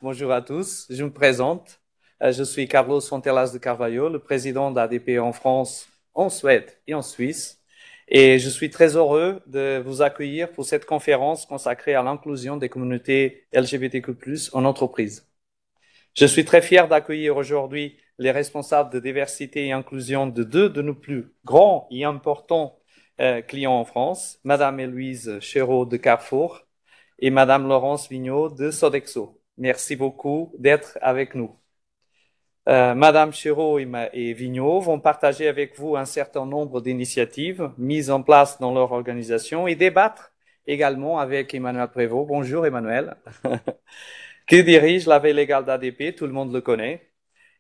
bonjour à tous. Je me présente. Je suis Carlos Fontelas de Carvalho, le président d'ADP en France, en Suède et en Suisse. Et je suis très heureux de vous accueillir pour cette conférence consacrée à l'inclusion des communautés LGBTQ+ en entreprise. Je suis très fier d'accueillir aujourd'hui les responsables de diversité et inclusion de deux de nos plus grands et importants clients en France, Madame Héloïse Chéreau de Carrefour et Madame Laurence Vigneault de Sodexo. Merci beaucoup d'être avec nous. Madame Chéreau et Vigneault vont partager avec vous un certain nombre d'initiatives mises en place dans leur organisation et débattre également avec Emmanuel Prévost. Bonjour Emmanuel, qui dirige la veille légale d'ADP, tout le monde le connaît,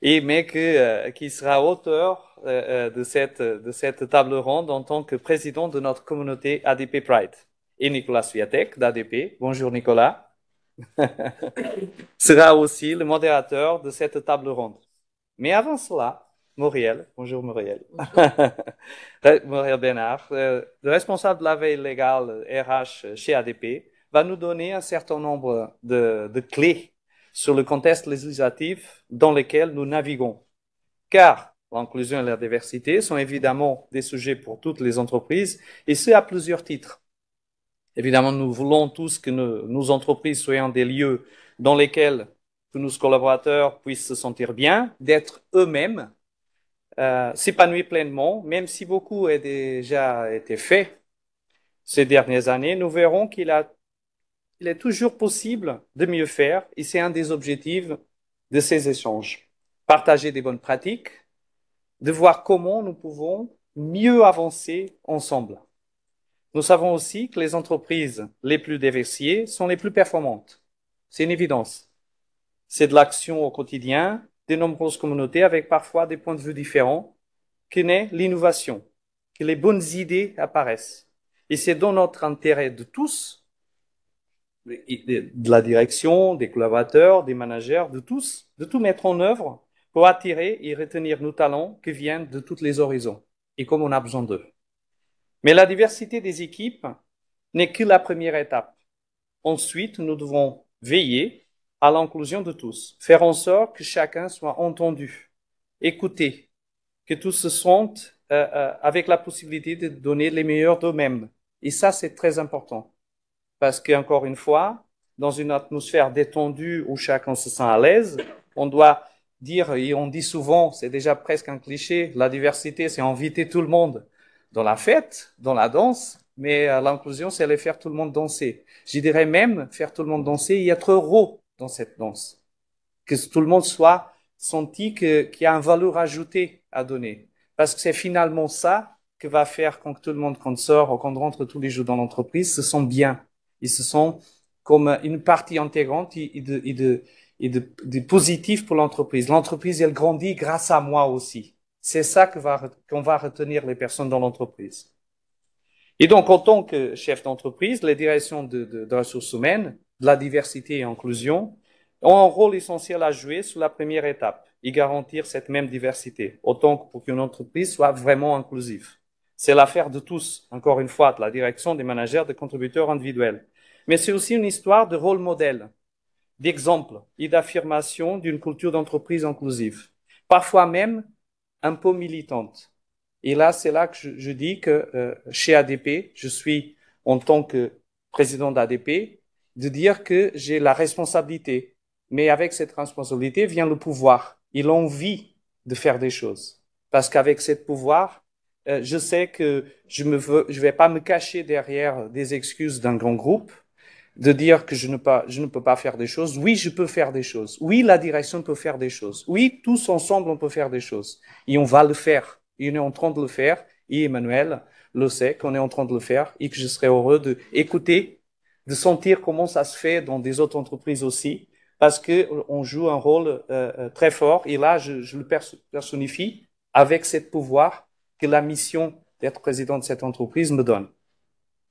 qui sera auteur de cette table ronde en tant que président de notre communauté ADP Pride. Et Nicolas Swiatek d'ADP. Bonjour Nicolas. Sera aussi le modérateur de cette table ronde. Mais avant cela, Muriel, bonjour Muriel, Muriel Bénard, le responsable de la veille légale RH chez ADP, va nous donner un certain nombre de clés sur le contexte législatif dans lequel nous naviguons. Car l'inclusion et la diversité sont évidemment des sujets pour toutes les entreprises, et ce à plusieurs titres. Évidemment, nous voulons tous que nos entreprises soient des lieux dans lesquels que nos collaborateurs puissent se sentir bien, d'être eux-mêmes, s'épanouir pleinement, même si beaucoup a déjà été fait ces dernières années. Nous verrons qu'il est toujours possible de mieux faire, et c'est un des objectifs de ces échanges. Partager des bonnes pratiques, de voir comment nous pouvons mieux avancer ensemble. Nous savons aussi que les entreprises les plus diversifiées sont les plus performantes. C'est une évidence. C'est de l'action au quotidien, de nombreuses communautés avec parfois des points de vue différents, que naît l'innovation, que les bonnes idées apparaissent. Et c'est dans notre intérêt de tous, de la direction, des collaborateurs, des managers, de tous, de tout mettre en œuvre pour attirer et retenir nos talents qui viennent de tous les horizons et comme on a besoin d'eux. Mais la diversité des équipes n'est que la première étape. Ensuite, nous devons veiller à l'inclusion de tous, faire en sorte que chacun soit entendu, écouté, que tous se sentent avec la possibilité de donner les meilleurs d'eux-mêmes. Et ça, c'est très important. Parce qu'encore une fois, dans une atmosphère détendue où chacun se sent à l'aise, on doit dire, et on dit souvent, c'est déjà presque un cliché, la diversité, c'est inviter tout le monde dans la fête, dans la danse, mais l'inclusion, c'est aller faire tout le monde danser. Je dirais même faire tout le monde danser et être heureux dans cette danse. Que tout le monde soit senti qu'il y a une valeur ajoutée à donner. Parce que c'est finalement ça que va faire quand tout le monde, quand sort ou quand rentre tous les jours dans l'entreprise, se sent bien. Ils se sentent comme une partie intégrante et de positif pour l'entreprise. L'entreprise, elle grandit grâce à moi aussi. C'est ça qu'on va retenir les personnes dans l'entreprise. Et donc, en tant que chef d'entreprise, les directions de ressources humaines, de la diversité et inclusion, ont un rôle essentiel à jouer sur la première étape et garantir cette même diversité, autant que pour qu'une entreprise soit vraiment inclusive. C'est l'affaire de tous, encore une fois, de la direction, des managers, des contributeurs individuels. Mais c'est aussi une histoire de rôle modèle, d'exemple et d'affirmation d'une culture d'entreprise inclusive, parfois même un peu militante. Et là, c'est là que je dis que chez ADP, je suis, en tant que président d'ADP, de dire que j'ai la responsabilité. Mais avec cette responsabilité vient le pouvoir et l'envie de faire des choses. Parce qu'avec ce pouvoir, je sais que je vais pas me cacher derrière des excuses d'un grand groupe, de dire que je ne peux pas faire des choses. Oui, je peux faire des choses. Oui, la direction peut faire des choses. Oui, tous ensemble, on peut faire des choses. Et on va le faire. Et on est en train de le faire. Et Emmanuel le sait qu'on est en train de le faire et que je serai heureux d'écouter, de sentir comment ça se fait dans des autres entreprises aussi, parce que on joue un rôle très fort. Et là, je le personnifie avec ce pouvoir que la mission d'être président de cette entreprise me donne.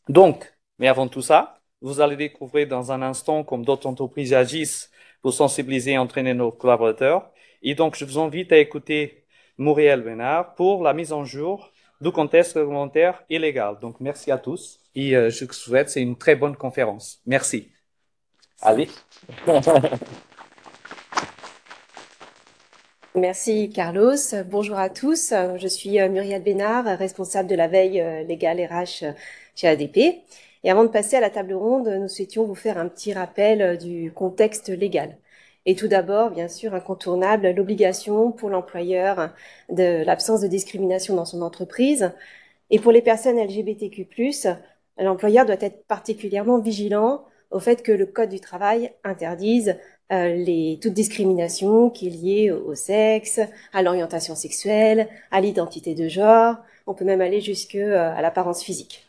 Donc, mais avant tout ça, vous allez découvrir dans un instant comme d'autres entreprises agissent pour sensibiliser et entraîner nos collaborateurs. Et donc, je vous invite à écouter Muriel Bénard pour la mise en jour du contexte réglementaire et légal. Donc, merci à tous et je vous souhaite, c'est une très bonne conférence. Merci. Allez. Merci Carlos. Bonjour à tous. Je suis Muriel Bénard, responsable de la veille légale RH chez ADP. Et avant de passer à la table ronde, nous souhaitions vous faire un petit rappel du contexte légal. Et tout d'abord, bien sûr, incontournable, l'obligation pour l'employeur de l'absence de discrimination dans son entreprise. Et pour les personnes LGBTQ+, l'employeur doit être particulièrement vigilant au fait que le Code du travail interdise toute discrimination qui est liée au sexe, à l'orientation sexuelle, à l'identité de genre. On peut même aller jusque à l'apparence physique.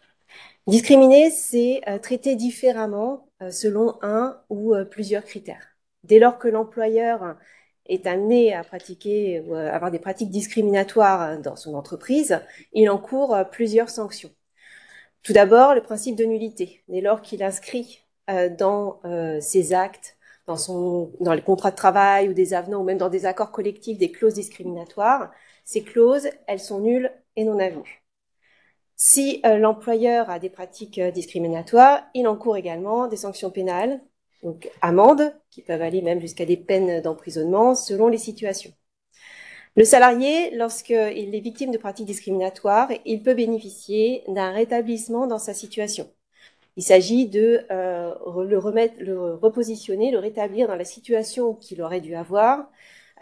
Discriminer, c'est traiter différemment selon un ou plusieurs critères. Dès lors que l'employeur est amené à pratiquer ou à avoir des pratiques discriminatoires dans son entreprise, il encourt plusieurs sanctions. Tout d'abord, le principe de nullité. Dès lors qu'il inscrit dans ses actes, dans les contrats de travail ou des avenants ou même dans des accords collectifs des clauses discriminatoires, ces clauses, elles sont nulles et non avenues. Si l'employeur a des pratiques discriminatoires, il encourt également des sanctions pénales, donc amendes, qui peuvent aller même jusqu'à des peines d'emprisonnement selon les situations. Le salarié, lorsqu'il est victime de pratiques discriminatoires, il peut bénéficier d'un rétablissement dans sa situation. Il s'agit de le repositionner, le rétablir dans la situation qu'il aurait dû avoir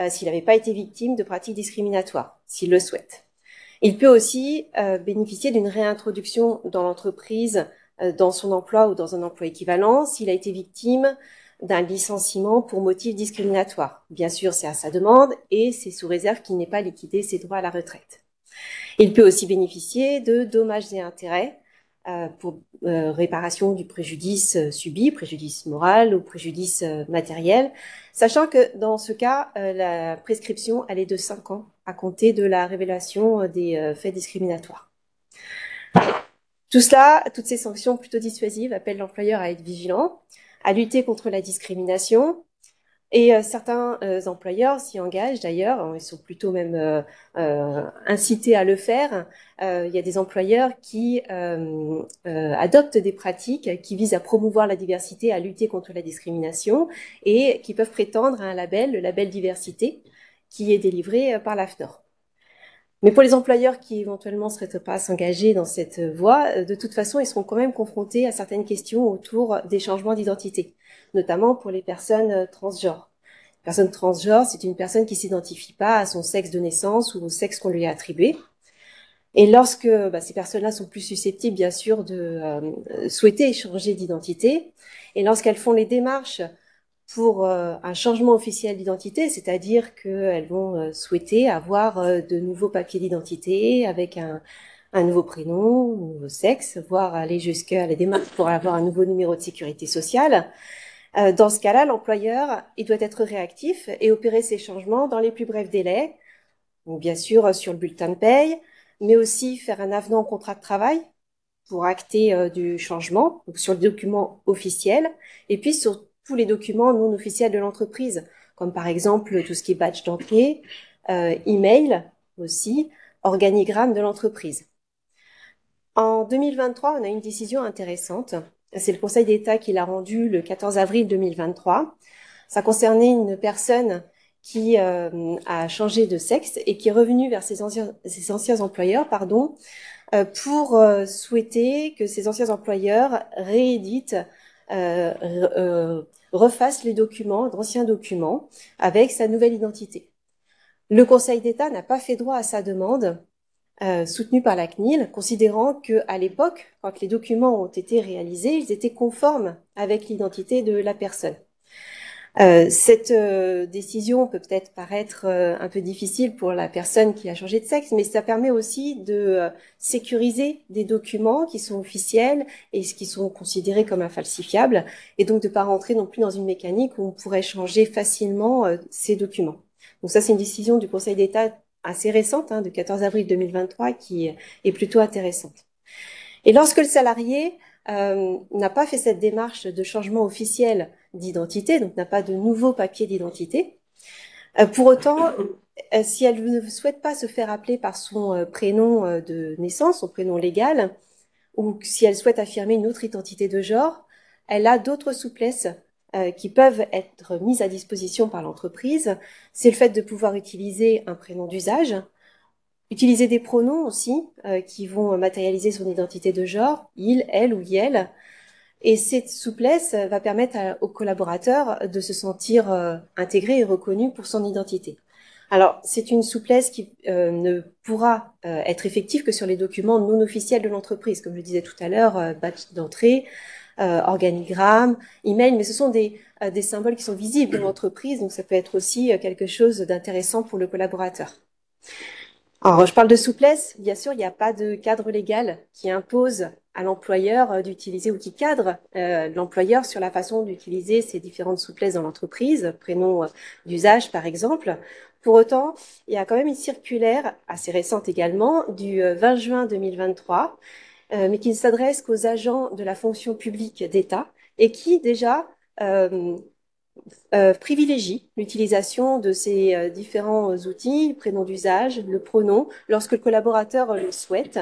s'il n'avait pas été victime de pratiques discriminatoires, s'il le souhaite. Il peut aussi bénéficier d'une réintroduction dans l'entreprise, dans son emploi ou dans un emploi équivalent, s'il a été victime d'un licenciement pour motif discriminatoire. Bien sûr, c'est à sa demande et c'est sous réserve qu'il n'ait pas liquidé ses droits à la retraite. Il peut aussi bénéficier de dommages et intérêts pour réparation du préjudice subi, préjudice moral ou préjudice matériel, sachant que dans ce cas, la prescription, elle est de 5 ans à compter de la révélation des faits discriminatoires. Tout cela, toutes ces sanctions plutôt dissuasives appellent l'employeur à être vigilant, à lutter contre la discrimination. Et certains employeurs s'y engagent d'ailleurs, ils sont plutôt même incités à le faire. Il y a des employeurs qui adoptent des pratiques qui visent à promouvoir la diversité, à lutter contre la discrimination et qui peuvent prétendre à un label, le label diversité, qui est délivré par l'AFNOR. Mais pour les employeurs qui éventuellement ne seraient pas à s'engager dans cette voie, de toute façon, ils seront quand même confrontés à certaines questions autour des changements d'identité, notamment pour les personnes transgenres. Une personne transgenre, c'est une personne qui s'identifie pas à son sexe de naissance ou au sexe qu'on lui a attribué. Et lorsque ces personnes-là sont plus susceptibles, bien sûr, de souhaiter changer d'identité, et lorsqu'elles font les démarches pour un changement officiel d'identité, c'est-à-dire qu'elles vont souhaiter avoir de nouveaux papiers d'identité avec un nouveau prénom, un nouveau sexe, voire aller jusqu'à la démarche pour avoir un nouveau numéro de sécurité sociale. Dans ce cas-là, l'employeur, il doit être réactif et opérer ces changements dans les plus brefs délais, donc bien sûr sur le bulletin de paye, mais aussi faire un avenant au contrat de travail pour acter du changement, donc sur le document officiel, et puis sur tous les documents non officiels de l'entreprise, comme par exemple tout ce qui est badge d'entrée, email aussi, organigramme de l'entreprise. En 2023, on a une décision intéressante. C'est le Conseil d'État qui l'a rendue le 14 avril 2023. Ça concernait une personne qui a changé de sexe et qui est revenue vers ses anciens employeurs, pour souhaiter que ces anciens employeurs rééditent, refassent les documents, d'anciens documents, avec sa nouvelle identité. Le Conseil d'État n'a pas fait droit à sa demande, soutenue par la CNIL, considérant qu'à l'époque, quand les documents ont été réalisés, ils étaient conformes avec l'identité de la personne. Cette décision peut peut-être paraître un peu difficile pour la personne qui a changé de sexe, mais ça permet aussi de sécuriser des documents qui sont officiels et qui sont considérés comme infalsifiables, et donc de ne pas rentrer non plus dans une mécanique où on pourrait changer facilement ces documents. Donc ça, c'est une décision du Conseil d'État assez récente, de 14 avril 2023, qui est plutôt intéressante. Et lorsque le salarié n'a pas fait cette démarche de changement officiel d'identité, donc n'a pas de nouveau papier d'identité, pour autant, si elle ne souhaite pas se faire appeler par son prénom de naissance, son prénom légal, ou si elle souhaite affirmer une autre identité de genre, elle a d'autres souplesses qui peuvent être mises à disposition par l'entreprise. C'est le fait de pouvoir utiliser un prénom d'usage, utiliser des pronoms aussi qui vont matérialiser son identité de genre, il, elle ou iel. Et cette souplesse va permettre aux collaborateurs de se sentir intégrés et reconnus pour son identité. Alors, c'est une souplesse qui ne pourra être effective que sur les documents non officiels de l'entreprise, comme je disais tout à l'heure, badge d'entrée, organigramme, email, mais ce sont des symboles qui sont visibles dans l'entreprise, donc ça peut être aussi quelque chose d'intéressant pour le collaborateur. Alors, je parle de souplesse. Bien sûr, il n'y a pas de cadre légal qui impose à l'employeur d'utiliser ou qui cadre l'employeur sur la façon d'utiliser ces différentes souplesses dans l'entreprise, prénom d'usage par exemple. Pour autant, il y a quand même une circulaire assez récente également du 20 juin 2023, mais qui ne s'adresse qu'aux agents de la fonction publique d'État et qui déjà privilégie l'utilisation de ces différents outils, prénom d'usage, le pronom, lorsque le collaborateur le souhaite.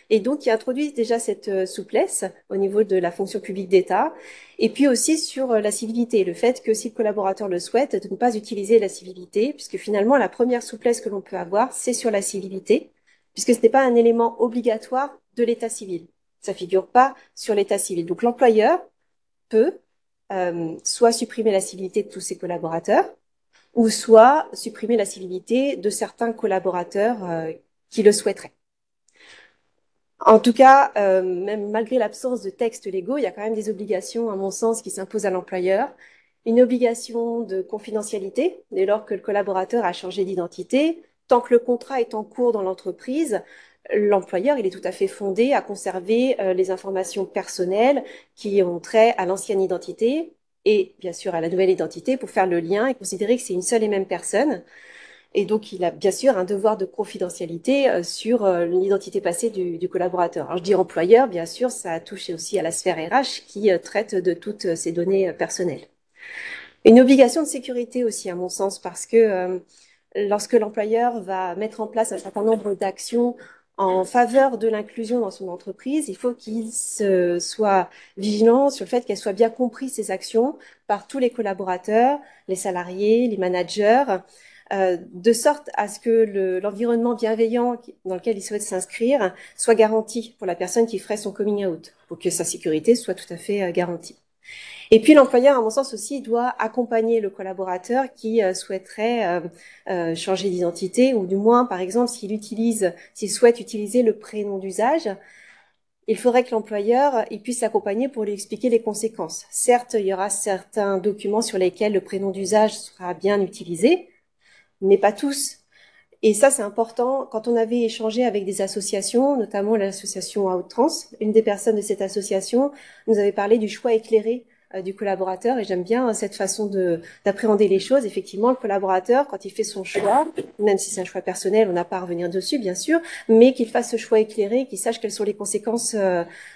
Et donc, il introduit déjà cette souplesse au niveau de la fonction publique d'État. Et puis aussi sur la civilité, le fait que si le collaborateur le souhaite, de ne pas utiliser la civilité, puisque finalement, la première souplesse que l'on peut avoir, c'est sur la civilité, puisque ce n'est pas un élément obligatoire de l'état civil. Ça figure pas sur l'état civil. Donc, l'employeur peut soit supprimer la civilité de tous ses collaborateurs, ou soit supprimer la civilité de certains collaborateurs qui le souhaiteraient. En tout cas, même malgré l'absence de textes légaux, il y a quand même des obligations, à mon sens, qui s'imposent à l'employeur. Une obligation de confidentialité, dès lors que le collaborateur a changé d'identité. Tant que le contrat est en cours dans l'entreprise, l'employeur, il est tout à fait fondé à conserver les informations personnelles qui ont trait à l'ancienne identité et bien sûr à la nouvelle identité pour faire le lien et considérer que c'est une seule et même personne. Et donc, il a bien sûr un devoir de confidentialité sur l'identité passée du collaborateur. Alors, je dis employeur, bien sûr, ça touche aussi à la sphère RH qui traite de toutes ces données personnelles. Une obligation de sécurité aussi, à mon sens, parce que lorsque l'employeur va mettre en place un certain nombre d'actions en faveur de l'inclusion dans son entreprise, il faut qu'il soit vigilant sur le fait qu'elles soient bien comprises, ces actions, par tous les collaborateurs, les salariés, les managers, de sorte à ce que l'environnement bienveillant dans lequel il souhaite s'inscrire soit garanti pour la personne qui ferait son coming out, pour que sa sécurité soit tout à fait garantie. Et puis l'employeur, à mon sens aussi, doit accompagner le collaborateur qui souhaiterait changer d'identité, ou du moins, par exemple, s'il souhaite utiliser le prénom d'usage, il faudrait que l'employeur puisse l'accompagner pour lui expliquer les conséquences. Certes, il y aura certains documents sur lesquels le prénom d'usage sera bien utilisé, mais pas tous. Et ça, c'est important. Quand on avait échangé avec des associations, notamment l'association Outtrans, une des personnes de cette association nous avait parlé du choix éclairé du collaborateur, et j'aime bien cette façon d'appréhender les choses. Effectivement, le collaborateur, quand il fait son choix, même si c'est un choix personnel, on n'a pas à revenir dessus, bien sûr, mais qu'il fasse ce choix éclairé, qu'il sache quelles sont les conséquences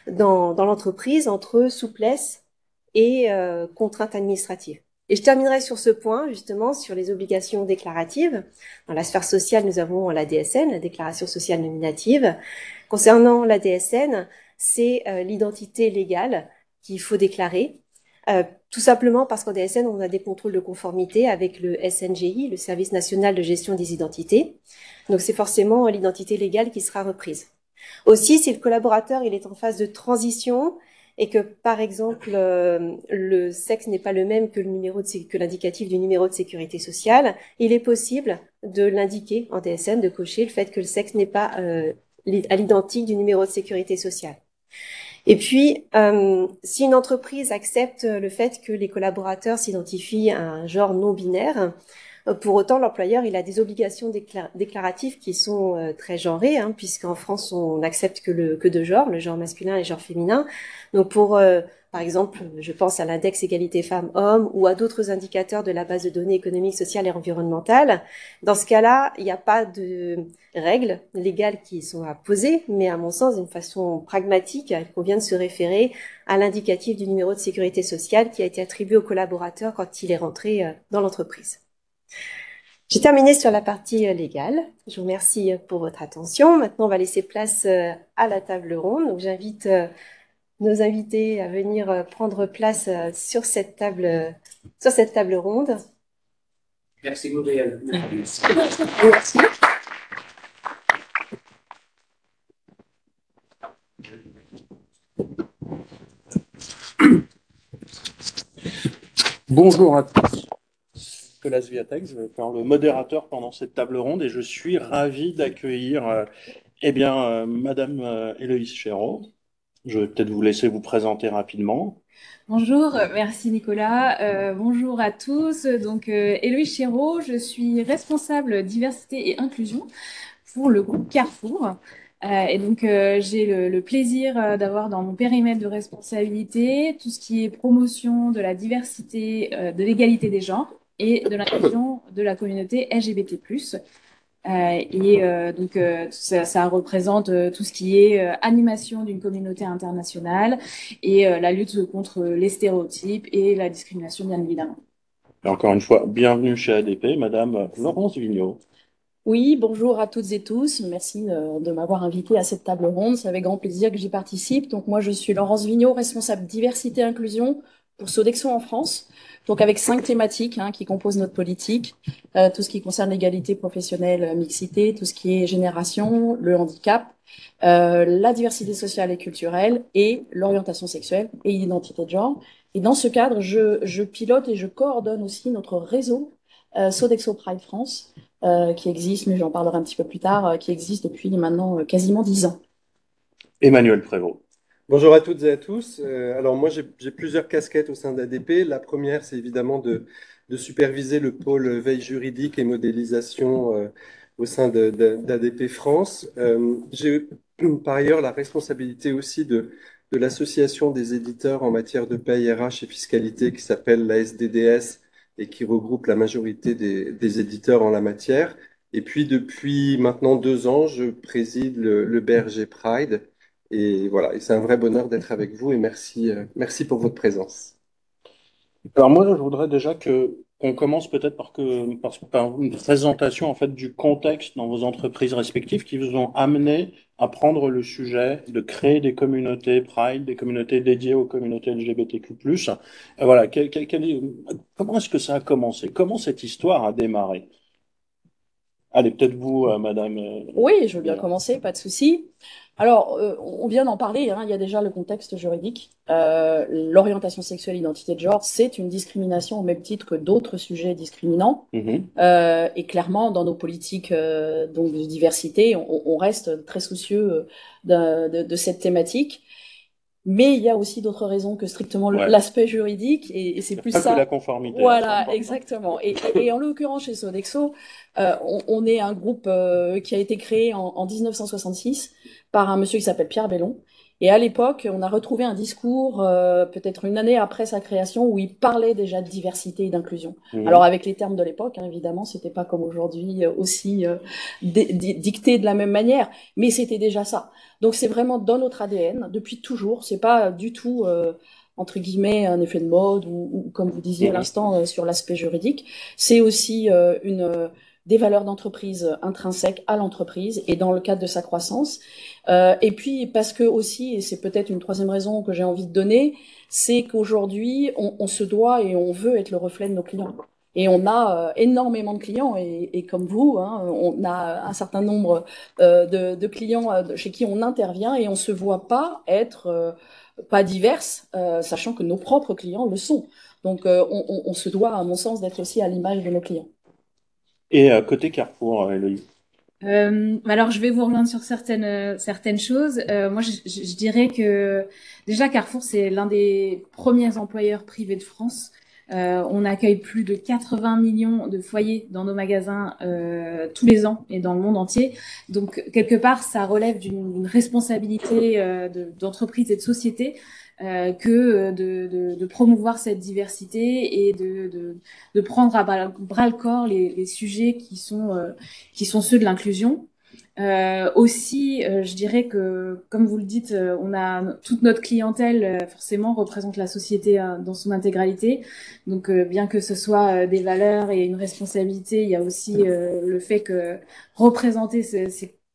dans l'entreprise entre souplesse et contraintes administratives. Et je terminerai sur ce point, justement, sur les obligations déclaratives. Dans la sphère sociale, nous avons la DSN, la déclaration sociale nominative. Concernant la DSN, c'est l'identité légale qu'il faut déclarer. Tout simplement parce qu'en DSN, on a des contrôles de conformité avec le SNGI, le Service national de gestion des identités. Donc, c'est forcément l'identité légale qui sera reprise. Aussi, si le collaborateur il est en phase de transition et que, par exemple, le sexe n'est pas le même que l'indicatif du numéro de sécurité sociale, il est possible de l'indiquer en DSN, de cocher le fait que le sexe n'est pas à l'identique du numéro de sécurité sociale. Et puis, si une entreprise accepte le fait que les collaborateurs s'identifient à un genre non binaire, pour autant, l'employeur, il a des obligations déclaratives qui sont très genrées, hein, puisqu'en France, on n'accepte que deux genres, le genre masculin et le genre féminin. Donc, par exemple, je pense à l'index égalité femmes-hommes ou à d'autres indicateurs de la base de données économiques, sociales et environnementales. Dans ce cas-là, il n'y a pas de règles légales qui sont à poser, mais à mon sens, d'une façon pragmatique, il convient de se référer à l'indicatif du numéro de sécurité sociale qui a été attribué au collaborateur quand il est rentré dans l'entreprise. J'ai terminé sur la partie légale. Je vous remercie pour votre attention. Maintenant, on va laisser place à la table ronde. Donc, j'invite nos invités à venir prendre place sur cette table ronde. Merci, Gabriel. Merci. Bonjour à tous. Nicolas Sviatek, je vais faire le modérateur pendant cette table ronde et je suis ravi d'accueillir Madame Héloïse Chéreau. Je vais peut-être vous laisser vous présenter rapidement. Bonjour, merci Nicolas. Bonjour à tous. Donc, Héloïse Chéreau, je suis responsable diversité et inclusion pour le groupe Carrefour. J'ai le plaisir d'avoir dans mon périmètre de responsabilité tout ce qui est promotion de la diversité, de l'égalité des genres et de l'inclusion de la communauté LGBT+. Ça représente tout ce qui est animation d'une communauté internationale et la lutte contre les stéréotypes et la discrimination, bien évidemment. Et encore une fois, bienvenue chez ADP, Madame Laurence Vigneault. Oui, bonjour à toutes et tous. Merci de m'avoir invité à cette table ronde. C'est avec grand plaisir que j'y participe. Donc moi, je suis Laurence Vigneault, responsable diversité et inclusion pour Sodexo en France. Donc avec 5 thématiques qui composent notre politique. Tout ce qui concerne l'égalité professionnelle, mixité, tout ce qui est génération, le handicap, la diversité sociale et culturelle et l'orientation sexuelle et l'identité de genre. Et dans ce cadre, je pilote et je coordonne aussi notre réseau Sodexo Pride France, qui existe, mais j'en parlerai un petit peu plus tard, qui existe depuis maintenant quasiment 10 ans. Emmanuel Prévost. Bonjour à toutes et à tous. Alors moi, j'ai plusieurs casquettes au sein d'ADP. La première, c'est évidemment de superviser le pôle veille juridique et modélisation au sein d'ADP France. J'ai par ailleurs la responsabilité aussi de l'association des éditeurs en matière de paye RH et fiscalité qui s'appelle la SDDS et qui regroupe la majorité des éditeurs en la matière. Et puis depuis maintenant 2 ans, je préside le BRG Pride. Et voilà, et c'est un vrai bonheur d'être avec vous et merci pour votre présence. Alors moi, je voudrais déjà qu'on commence peut-être par une présentation en fait du contexte dans vos entreprises respectives qui vous ont amené à prendre le sujet de créer des communautés Pride, des communautés dédiées aux communautés LGBTQ+. Voilà, comment est-ce que ça a commencé? Comment cette histoire a démarré? Allez, peut-être vous, Madame. Oui, je veux bien commencer, pas de souci. Alors, on vient d'en parler, il y a déjà le contexte juridique. L'orientation sexuelle, l'identité de genre, c'est une discrimination au même titre que d'autres sujets discriminants. Et clairement, dans nos politiques donc de diversité, on reste très soucieux de cette thématique. Mais il y a aussi d'autres raisons que strictement l'aspect juridique, et c'est plus ça. Que la conformité. Voilà, exactement. Et en l'occurrence, chez Sodexo, on est un groupe qui a été créé en 1966 par un monsieur qui s'appelle Pierre Bellon. Et à l'époque, on a retrouvé un discours, peut-être une année après sa création, où il parlait déjà de diversité et d'inclusion. Alors avec les termes de l'époque, évidemment, c'était pas comme aujourd'hui aussi dicté de la même manière, mais c'était déjà ça. Donc c'est vraiment dans notre ADN depuis toujours. C'est pas du tout entre guillemets un effet de mode ou comme vous disiez à l'instant sur l'aspect juridique. C'est aussi des valeurs d'entreprise intrinsèques à l'entreprise et dans le cadre de sa croissance. Et puis parce que aussi, et c'est peut-être une troisième raison que j'ai envie de donner, c'est qu'aujourd'hui on se doit et on veut être le reflet de nos clients. Et on a énormément de clients et comme vous, on a un certain nombre de clients chez qui on intervient et on se voit pas être pas diverses, sachant que nos propres clients le sont. Donc on se doit, à mon sens, d'être aussi à l'image de nos clients. Et côté Carrefour, Héloïse. Alors je vais vous rejoindre sur certaines choses. Moi, je dirais que déjà Carrefour, c'est l'un des premiers employeurs privés de France. On accueille plus de 80 millions de foyers dans nos magasins tous les ans et dans le monde entier. Donc, quelque part, ça relève d'une responsabilité d'entreprise et de société que de promouvoir cette diversité et de prendre à bras le corps les sujets qui sont ceux de l'inclusion. Aussi, je dirais que, comme vous le dites, on a toute notre clientèle forcément représente la société dans son intégralité. Donc, bien que ce soit des valeurs et une responsabilité, il y a aussi le fait que représenter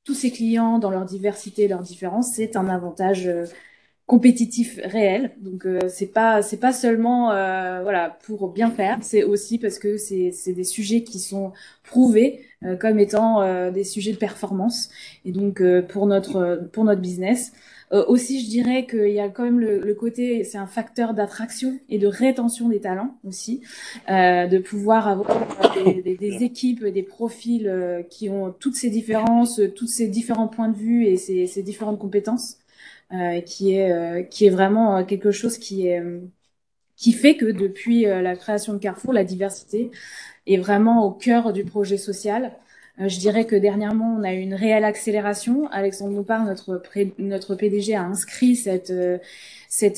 tous ces clients dans leur diversité et leur différence, c'est un avantage compétitif réel. Donc c'est pas seulement voilà pour bien faire, c'est aussi parce que c'est des sujets qui sont prouvés comme étant des sujets de performance. Et donc pour notre business. Aussi, je dirais qu'il y a quand même le côté, c'est un facteur d'attraction et de rétention des talents aussi, de pouvoir avoir des équipes, des profils qui ont toutes ces différences, tous ces différents points de vue et ces différentes compétences, qui est vraiment quelque chose qui fait que depuis la création de Carrefour, la diversité est vraiment au cœur du projet social. Je dirais que dernièrement, on a eu une réelle accélération. Alexandre Bompard, notre PDG, a inscrit cette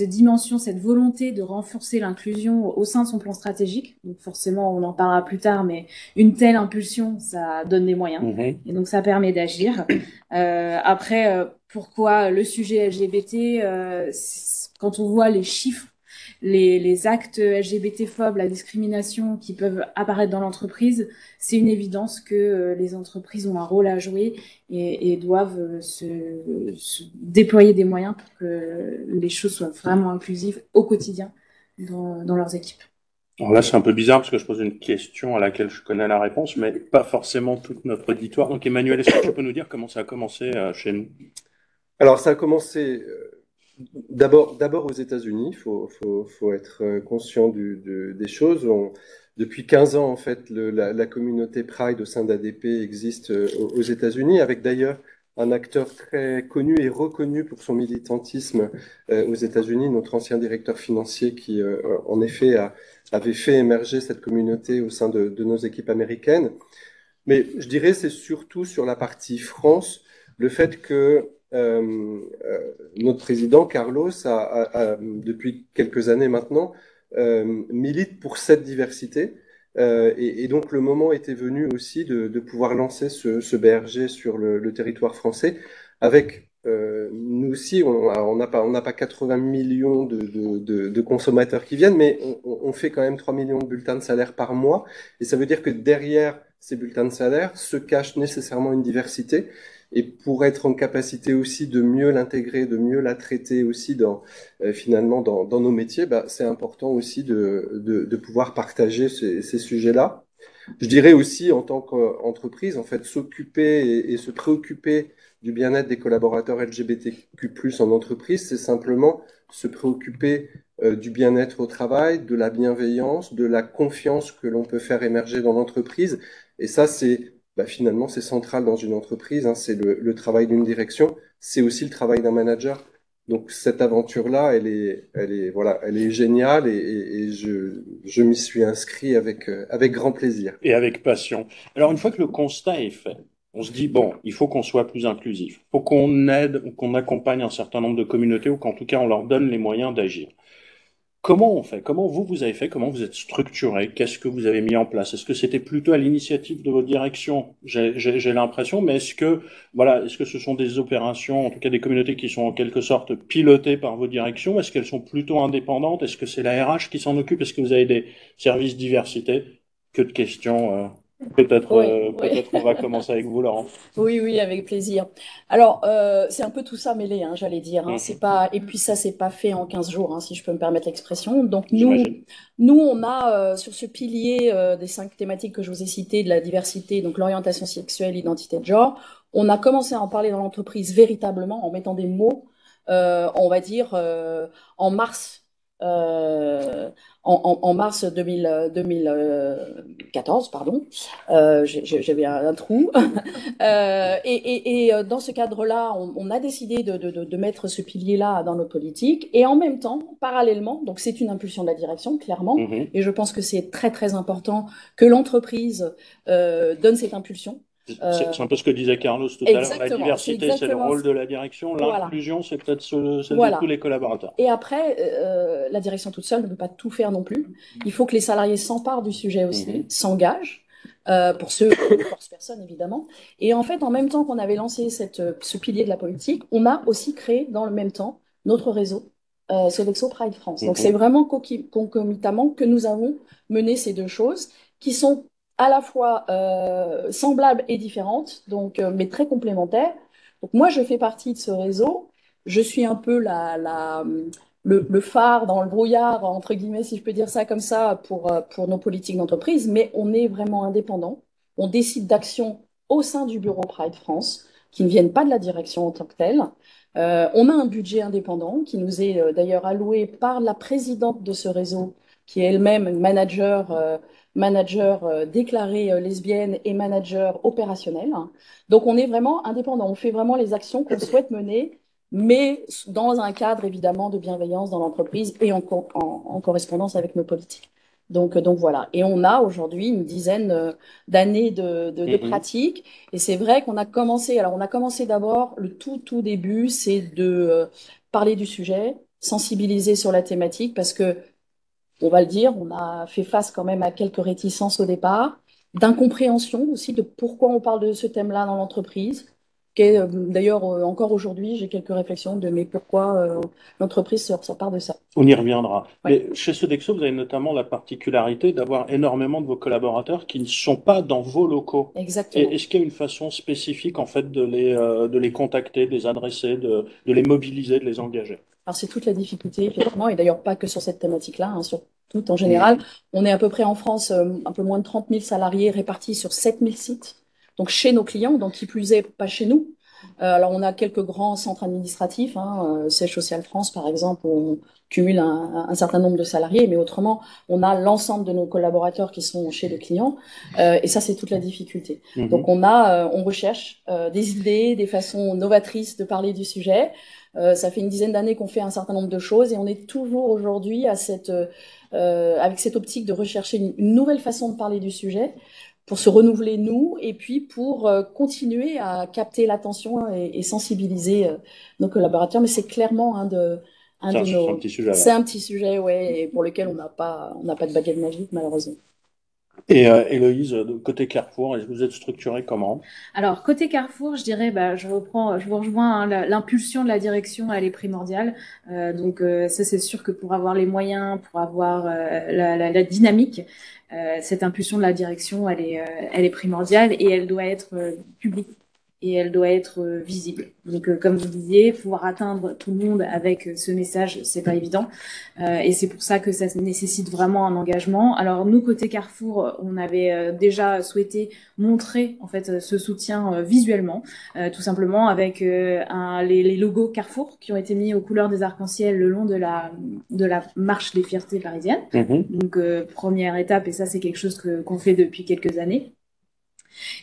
dimension, cette volonté de renforcer l'inclusion au sein de son plan stratégique. Donc forcément, on en parlera plus tard, mais une telle impulsion, ça donne des moyens. Et donc, ça permet d'agir. Après, pourquoi le sujet LGBT quand on voit les chiffres, les actes LGBT-phobes, la discrimination qui peuvent apparaître dans l'entreprise, c'est une évidence que les entreprises ont un rôle à jouer et doivent se déployer des moyens pour que les choses soient vraiment inclusives au quotidien dans leurs équipes. Alors là, c'est un peu bizarre parce que je pose une question à laquelle je connais la réponse, mais pas forcément tout notre auditoire. Donc Emmanuel, est-ce que tu peux nous dire comment ça a commencé chez nous? Alors, ça a commencé d'abord aux États-Unis. Faut être conscient des choses. Depuis 15 ans, en fait, la communauté Pride au sein d'ADP existe aux États-Unis, avec d'ailleurs un acteur très connu et reconnu pour son militantisme aux États-Unis, notre ancien directeur financier qui, en effet, avait fait émerger cette communauté au sein de nos équipes américaines. Mais je dirais c'est surtout sur la partie France, le fait que notre président Carlos depuis quelques années maintenant, milite pour cette diversité. Et donc le moment était venu aussi de pouvoir lancer ce BRG sur le territoire français avec nous aussi, on n'a pas 80 millions de consommateurs qui viennent, mais on fait quand même 3 millions de bulletins de salaire par mois. Et ça veut dire que derrière ces bulletins de salaire se cache nécessairement une diversité. Et pour être en capacité aussi de mieux l'intégrer, de mieux la traiter aussi finalement dans nos métiers, bah, c'est important aussi de pouvoir partager ces sujets-là. Je dirais aussi en tant qu'entreprise, en fait, s'occuper et se préoccuper du bien-être des collaborateurs LGBTQ+ en entreprise, c'est simplement se préoccuper du bien-être au travail, de la bienveillance, de la confiance que l'on peut faire émerger dans l'entreprise. Et ça, finalement, c'est central dans une entreprise, hein, c'est le travail d'une direction, c'est aussi le travail d'un manager. Donc cette aventure-là, voilà, elle est géniale et je m'y suis inscrit avec grand plaisir. Et avec passion. Alors une fois que le constat est fait, on se dit, bon, il faut qu'on soit plus inclusif. Il faut qu'on aide ou qu'on accompagne un certain nombre de communautés ou qu'en tout cas on leur donne les moyens d'agir. Comment on fait? Comment vous avez fait? Comment vous êtes structuré? Qu'est-ce que vous avez mis en place? Est-ce que c'était plutôt à l'initiative de votre direction? J'ai l'impression, mais est-ce que ce sont des opérations, en tout cas des communautés qui sont en quelque sorte pilotées par vos directions? Est-ce qu'elles sont plutôt indépendantes? Est-ce que c'est la RH qui s'en occupe? Est-ce que vous avez des services diversité? Que de questions. Peut-être on va commencer avec vous, Laurent. Oui, avec plaisir. Alors, c'est un peu tout ça mêlé, hein, j'allais dire. Hein. C'est pas, et puis ça, c'est pas fait en 15 jours, hein, si je peux me permettre l'expression. Donc, nous, on a sur ce pilier des 5 thématiques que je vous ai citées, de la diversité, donc l'orientation sexuelle, l'identité de genre, on a commencé à en parler dans l'entreprise véritablement en mettant des mots, on va dire, en mars. En mars 2014, pardon, j'avais un trou. Et dans ce cadre-là, on a décidé de mettre ce pilier-là dans nos politiques. Et en même temps, parallèlement, donc c'est une impulsion de la direction, clairement. Et je pense que c'est très, très important que l'entreprise donne cette impulsion. C'est un peu ce que disait Carlos tout à l'heure. La diversité, c'est le rôle de la direction. L'inclusion, c'est peut-être celle de tous les collaborateurs. Et après, la direction toute seule ne peut pas tout faire non plus. Il faut que les salariés s'emparent du sujet aussi, s'engagent. Pour ceux qui forcent personne, évidemment. Et en fait, en même temps qu'on avait lancé ce pilier de la politique, on a aussi créé dans le même temps notre réseau, Sodexo Pride France. Donc, c'est vraiment concomitamment que nous avons mené ces deux choses qui sont à la fois semblables et différentes, donc, mais très complémentaires. Donc moi, je fais partie de ce réseau je suis un peu le phare dans le brouillard, entre guillemets, si je peux dire ça comme ça, pour nos politiques d'entreprise, mais on est vraiment indépendant. On décide d'actions au sein du bureau Pride France qui ne viennent pas de la direction en tant que telle. On a un budget indépendant qui nous est d'ailleurs alloué par la présidente de ce réseau, qui est elle-même une manager déclarée lesbienne et manager opérationnel. Donc on est vraiment indépendant, on fait vraiment les actions qu'on souhaite mener, mais dans un cadre évidemment de bienveillance dans l'entreprise et en correspondance avec nos politiques. Donc voilà. Et on a aujourd'hui une dizaine d'années de pratique. Et c'est vrai qu'on a commencé. Alors on a commencé d'abord, le tout début, c'est de parler du sujet, sensibiliser sur la thématique, parce que on va le dire, on a fait face quand même à quelques réticences au départ, d'incompréhension aussi de pourquoi on parle de ce thème-là dans l'entreprise. D'ailleurs, encore aujourd'hui, j'ai quelques réflexions de mais pourquoi l'entreprise se part de ça. On y reviendra. Ouais. Mais chez Sodexo, vous avez notamment la particularité d'avoir énormément de vos collaborateurs qui ne sont pas dans vos locaux. Exactement. Est-ce qu'il y a une façon spécifique en fait de les contacter, de les adresser, de les mobiliser, de les engager? Alors c'est toute la difficulté, effectivement, et d'ailleurs pas que sur cette thématique-là, hein, sur tout en général. On est à peu près en France un peu moins de 30 000 salariés répartis sur 7 000 sites, donc chez nos clients, donc qui plus est pas chez nous. Alors on a quelques grands centres administratifs, hein, Siège Social France par exemple, où on cumule un certain nombre de salariés, mais autrement on a l'ensemble de nos collaborateurs qui sont chez les clients, et ça c'est toute la difficulté. Donc on recherche des idées, des façons novatrices de parler du sujet. Ça fait une dizaine d'années qu'on fait un certain nombre de choses et on est toujours aujourd'hui avec cette optique de rechercher une nouvelle façon de parler du sujet pour se renouveler nous et puis pour continuer à capter l'attention et sensibiliser nos collaborateurs. Mais c'est clairement un de nos... petit sujet. C'est un petit sujet, ouais, et pour lequel on n'a pas de baguette magique malheureusement. Et Héloïse, côté Carrefour, vous êtes structurée comment? Alors, côté Carrefour, je dirais, je vous rejoins, hein, l'impulsion de la direction, elle est primordiale. Donc, ça, c'est sûr que pour avoir les moyens, pour avoir la dynamique, cette impulsion de la direction, elle est primordiale et elle doit être publique et elle doit être visible. Donc, comme vous disiez, pouvoir atteindre tout le monde avec ce message, c'est pas évident. Et c'est pour ça que ça nécessite vraiment un engagement. Alors, nous, côté Carrefour, on avait déjà souhaité montrer en fait ce soutien visuellement, tout simplement avec les logos Carrefour qui ont été mis aux couleurs des arcs-en-ciel le long de la marche des fiertés parisiennes. Donc, première étape, et ça, c'est quelque chose qu'on fait depuis quelques années.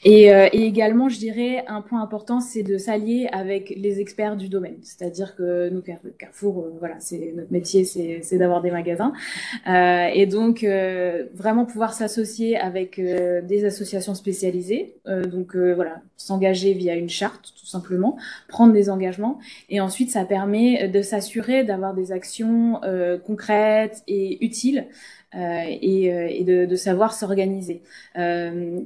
Et également, je dirais, un point important, c'est de s'allier avec les experts du domaine. C'est-à-dire que nous, Carrefour, voilà, c'est notre métier, c'est d'avoir des magasins. Et donc, vraiment pouvoir s'associer avec des associations spécialisées. Donc, voilà, s'engager via une charte, tout simplement, prendre des engagements. Et ensuite, ça permet de s'assurer d'avoir des actions concrètes et utiles. Et de savoir s'organiser.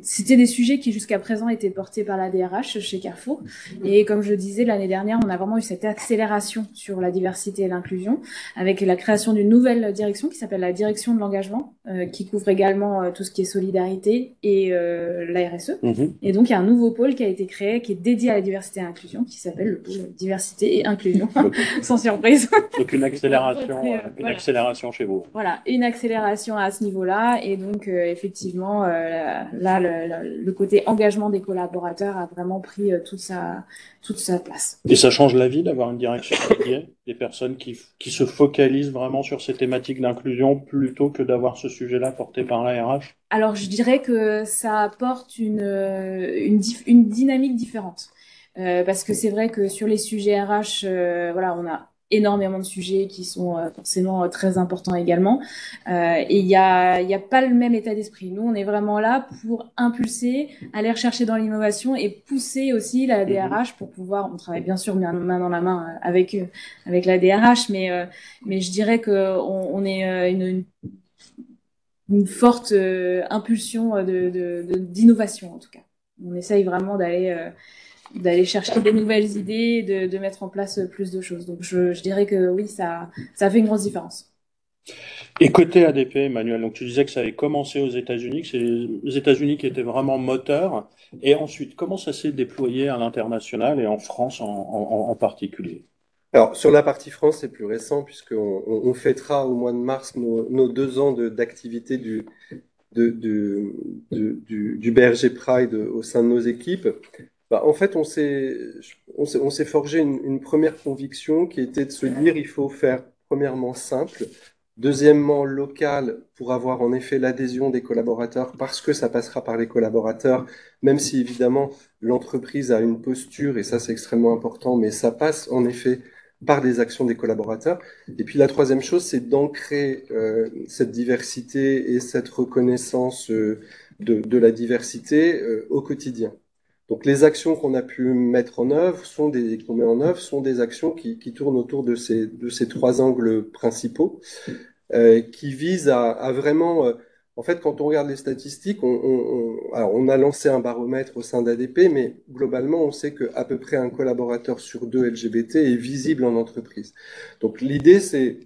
C'était des sujets qui jusqu'à présent étaient portés par la DRH chez Carrefour. Et comme je le disais, l'année dernière, on a vraiment eu cette accélération sur la diversité et l'inclusion avec la création d'une nouvelle direction qui s'appelle la direction de l'engagement, qui couvre également tout ce qui est solidarité et la RSE. Et donc, il y a un nouveau pôle qui a été créé, qui est dédié à la diversité et l'inclusion, qui s'appelle le pôle diversité et inclusion, sans surprise. Donc une accélération chez vous. Voilà, une accélération à ce niveau-là. Et donc, effectivement, là, le côté engagement des collaborateurs a vraiment pris toute sa place. Et ça change la vie d'avoir une direction dédiée, des personnes qui se focalisent vraiment sur ces thématiques d'inclusion plutôt que d'avoir ce sujet-là porté par la RH? Alors, je dirais que ça apporte une dynamique différente. Parce que c'est vrai que sur les sujets RH, voilà, on a énormément de sujets qui sont forcément très importants également. Et il y a pas le même état d'esprit. Nous, on est vraiment là pour impulser, aller rechercher dans l'innovation et pousser aussi la DRH pour pouvoir, on travaille bien sûr main dans la main avec la DRH, mais je dirais que on est une forte impulsion d'innovation en tout cas. On essaye vraiment d'aller chercher des nouvelles idées, de mettre en place plus de choses. Donc je dirais que oui, ça fait une grosse différence. Et côté ADP, Emmanuel, donc tu disais que ça avait commencé aux États-Unis, que c'est les États-Unis qui étaient vraiment moteurs. Et ensuite, comment ça s'est déployé à l'international et en France en particulier? Alors, sur la partie France, c'est plus récent, puisqu'on fêtera au mois de mars nos 2 ans d'activité du BRG Pride au sein de nos équipes. Bah, en fait, on s'est forgé une première conviction qui était de se dire il faut faire premièrement simple, deuxièmement local pour avoir en effet l'adhésion des collaborateurs parce que ça passera par les collaborateurs, même si évidemment l'entreprise a une posture et ça c'est extrêmement important, mais ça passe en effet par des actions des collaborateurs. Et puis la troisième chose, c'est d'ancrer cette diversité et cette reconnaissance de la diversité au quotidien. Donc les actions qu'on a pu mettre en œuvre qu'on met en œuvre sont des actions qui tournent autour de ces 3 angles principaux, qui visent à vraiment, en fait, quand on regarde les statistiques, alors on a lancé un baromètre au sein d'ADP, mais globalement, on sait qu'à peu près un collaborateur sur 2 LGBT est visible en entreprise. Donc l'idée, c'est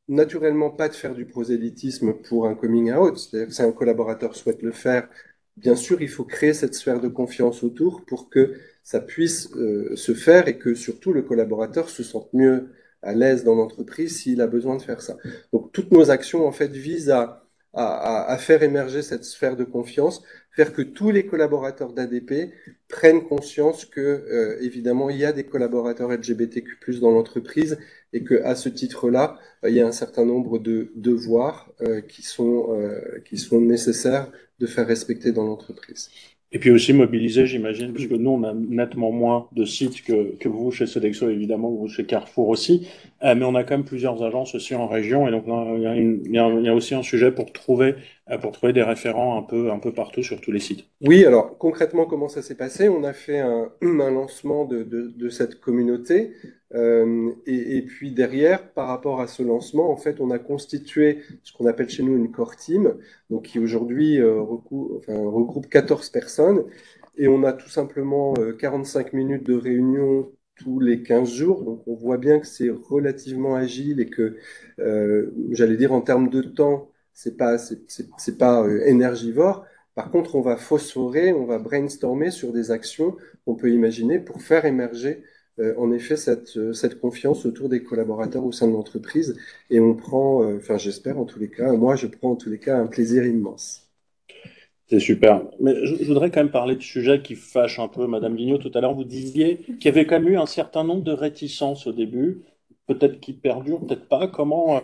naturellement pas de faire du prosélytisme pour un coming out, c'est-à-dire que si un collaborateur souhaite le faire, bien sûr, il faut créer cette sphère de confiance autour pour que ça puisse se faire et que surtout le collaborateur se sente mieux à l'aise dans l'entreprise s'il a besoin de faire ça. Donc toutes nos actions en fait visent à faire émerger cette sphère de confiance, faire que tous les collaborateurs d'ADP prennent conscience que évidemment il y a des collaborateurs LGBTQ+ dans l'entreprise et que à ce titre-là, il y a un certain nombre de devoirs qui sont nécessaires de faire respecter dans l'entreprise. Et puis aussi mobiliser, j'imagine, puisque nous, on a nettement moins de sites que vous chez Sodexo, évidemment, vous chez Carrefour aussi, mais on a quand même plusieurs agences aussi en région, et donc là, il y a aussi un sujet pour trouver des référents un peu partout sur tous les sites. Oui, alors concrètement, comment ça s'est passé? On a fait un lancement de cette communauté, et puis derrière, par rapport à ce lancement, en fait, on a constitué ce qu'on appelle chez nous une core team, donc qui aujourd'hui regroupe 14 personnes, et on a tout simplement 45 minutes de réunion tous les 15 jours, donc on voit bien que c'est relativement agile et que, j'allais dire en termes de temps, c'est pas énergivore. Par contre, on va phosphorer, on va brainstormer sur des actions qu'on peut imaginer pour faire émerger en effet cette confiance autour des collaborateurs au sein de l'entreprise. Et on prend, enfin j'espère en tous les cas, moi je prends en tous les cas un plaisir immense. C'est super. Mais je voudrais quand même parler de sujets qui fâchent un peu. Madame Vigneault, tout à l'heure, vous disiez qu'il y avait quand même eu un certain nombre de réticences au début, peut-être qui perdurent, peut-être pas. Comment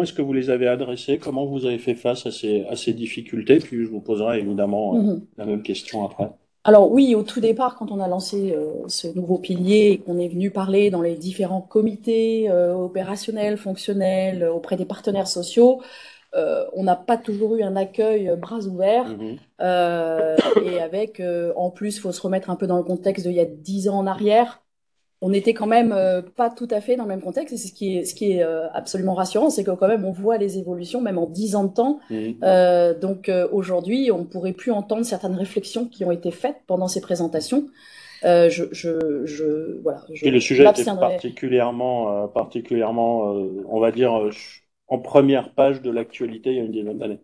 est-ce que vous les avez adressées? Comment vous avez fait face à ces difficultés? Puis je vous poserai évidemment la même question après. Alors oui, au tout départ, quand on a lancé ce nouveau pilier et qu'on est venu parler dans les différents comités opérationnels, fonctionnels, auprès des partenaires sociaux, on n'a pas toujours eu un accueil bras ouverts. Et avec, en plus, faut se remettre un peu dans le contexte d'il y a 10 ans en arrière. On était quand même pas tout à fait dans le même contexte. Et c'est ce qui est absolument rassurant, c'est que quand même on voit les évolutions, même en 10 ans de temps. Donc aujourd'hui, on pourrait plus entendre certaines réflexions qui ont été faites pendant ces présentations. Et le sujet était particulièrement, on va dire, en première page de l'actualité il y a une dizaine d'années.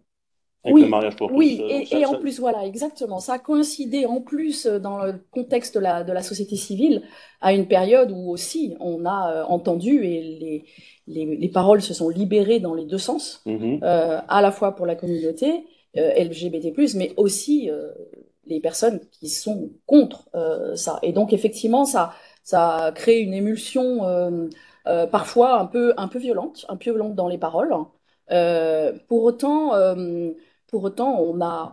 Avec le mariage pour tous. Oui, et en plus, voilà, exactement. Ça a coïncidé en plus dans le contexte de la société civile à une période où aussi on a entendu et les paroles se sont libérées dans les deux sens, à la fois pour la communauté LGBT+, mais aussi les personnes qui sont contre ça. Et donc effectivement, ça a créé une émulsion parfois un peu violente dans les paroles. Pour autant,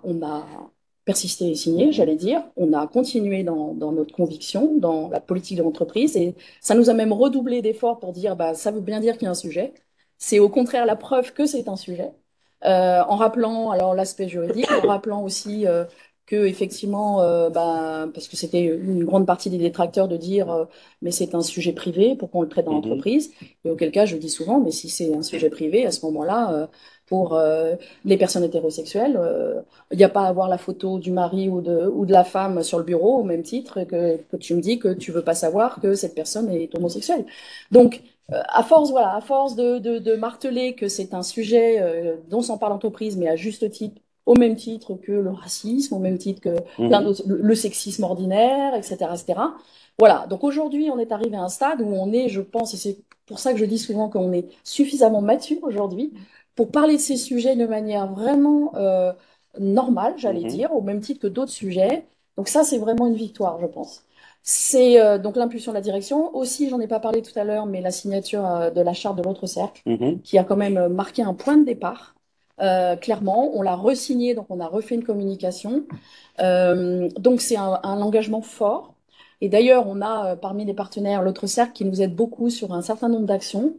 on a persisté et signé, j'allais dire. On a continué dans notre conviction, dans la politique de l'entreprise, et ça nous a même redoublé d'efforts pour dire, bah, ça veut bien dire qu'il y a un sujet. C'est au contraire la preuve que c'est un sujet. En rappelant alors l'aspect juridique, en rappelant aussi que effectivement, parce que c'était une grande partie des détracteurs de dire mais c'est un sujet privé, pourquoi on le traite dans l'entreprise? Et auquel cas, je dis souvent, mais si c'est un sujet privé, à ce moment-là, pour les personnes hétérosexuelles, il n'y a pas à avoir la photo du mari ou de la femme sur le bureau au même titre que tu me dis que tu veux pas savoir que cette personne est homosexuelle. Donc à force de marteler que c'est un sujet dont s'en parle l'entreprise, mais à juste titre, au même titre que le racisme, au même titre que plein d'autres, le sexisme ordinaire, etc., etc. Voilà. Donc aujourd'hui, on est arrivé à un stade où on est, je pense, et c'est pour ça que je dis souvent qu'on est suffisamment mature aujourd'hui pour parler de ces sujets de manière vraiment normale, j'allais dire, au même titre que d'autres sujets. Donc ça, c'est vraiment une victoire, je pense. C'est donc l'impulsion de la direction. Aussi, j'en ai pas parlé tout à l'heure, mais la signature de la charte de l'autre cercle, qui a quand même marqué un point de départ. Clairement, on l'a re-signé, donc on a refait une communication. Donc c'est un engagement fort. Et d'ailleurs, on a parmi les partenaires l'autre cercle qui nous aide beaucoup sur un certain nombre d'actions.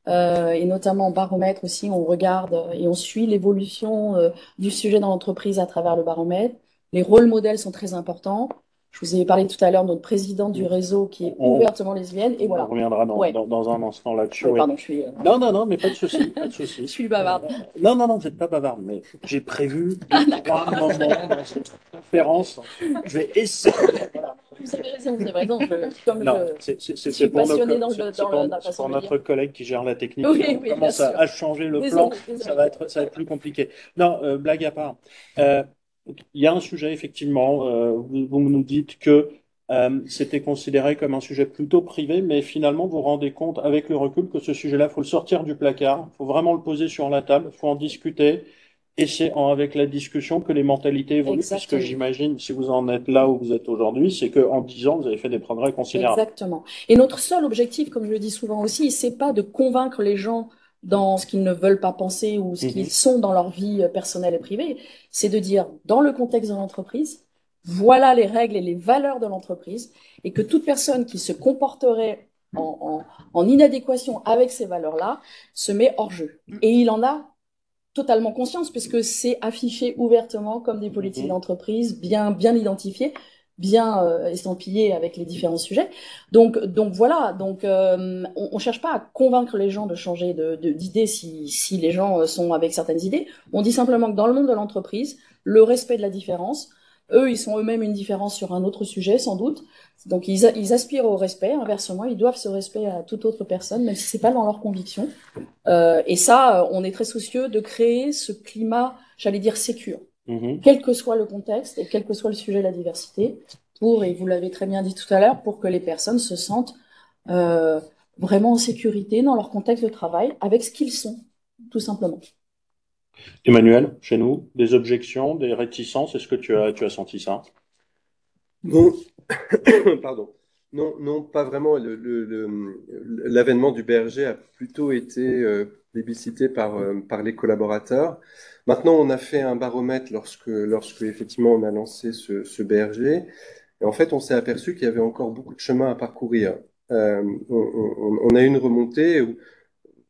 Et notamment en baromètre aussi, on regarde et on suit l'évolution du sujet dans l'entreprise à travers le baromètre. Les rôles modèles sont très importants. Je vous ai parlé tout à l'heure de notre présidente du réseau qui est ouvertement lesbienne. Et voilà. On reviendra dans un instant là-dessus. Oui, pardon, je suis. Non, mais pas de souci, pas de souci. Je suis bavarde. Non, vous n'êtes pas bavarde, mais j'ai prévu un moment dans cette conférence. Je vais essayer. Voilà. Vous avez raison, vous avez raison. Je C'est pour, pour notre collègue qui gère la technique. Oui, On commence à changer le plan. Ça va être plus compliqué. Non, blague à part. Il y a un sujet, effectivement. Vous nous dites que c'était considéré comme un sujet plutôt privé, mais finalement, vous vous rendez compte, avec le recul, que ce sujet-là, il faut le sortir du placard. Il faut vraiment le poser sur la table. Il faut en discuter. Et c'est avec la discussion que les mentalités évoluent, puisque j'imagine, si vous en êtes là où vous êtes aujourd'hui, c'est qu'en 10 ans, vous avez fait des progrès considérables. Exactement. Et notre seul objectif, comme je le dis souvent aussi, c'est pas de convaincre les gens dans ce qu'ils ne veulent pas penser ou ce qu'ils sont dans leur vie personnelle et privée. C'est de dire, dans le contexte de l'entreprise, voilà les règles et les valeurs de l'entreprise, et que toute personne qui se comporterait en inadéquation avec ces valeurs-là se met hors jeu. Et il en a totalement conscience, puisque c'est affiché ouvertement comme des politiques d'entreprise bien identifiées, bien estampillées avec les différents sujets. Donc voilà. Donc on cherche pas à convaincre les gens de changer d'idée si les gens sont avec certaines idées. On dit simplement que dans le monde de l'entreprise, le respect de la différence. Eux, ils sont eux-mêmes une différence sur un autre sujet, sans doute. Donc, ils aspirent au respect. Inversement, ils doivent ce respect à toute autre personne, même si c'est pas dans leurs convictions. Et ça, on est très soucieux de créer ce climat, j'allais dire, sécure. Quel que soit le contexte et quel que soit le sujet de la diversité, et vous l'avez très bien dit tout à l'heure, pour que les personnes se sentent vraiment en sécurité dans leur contexte de travail, avec ce qu'ils sont, tout simplement. Emmanuel, chez nous, des objections, des réticences, est-ce que tu as senti ça? Non, pardon. Non, pas vraiment. L'avènement du BRG a plutôt été plébiscité par les collaborateurs. Maintenant, on a fait un baromètre lorsque effectivement on a lancé ce BRG. Et en fait, on s'est aperçu qu'il y avait encore beaucoup de chemin à parcourir. On a eu une remontée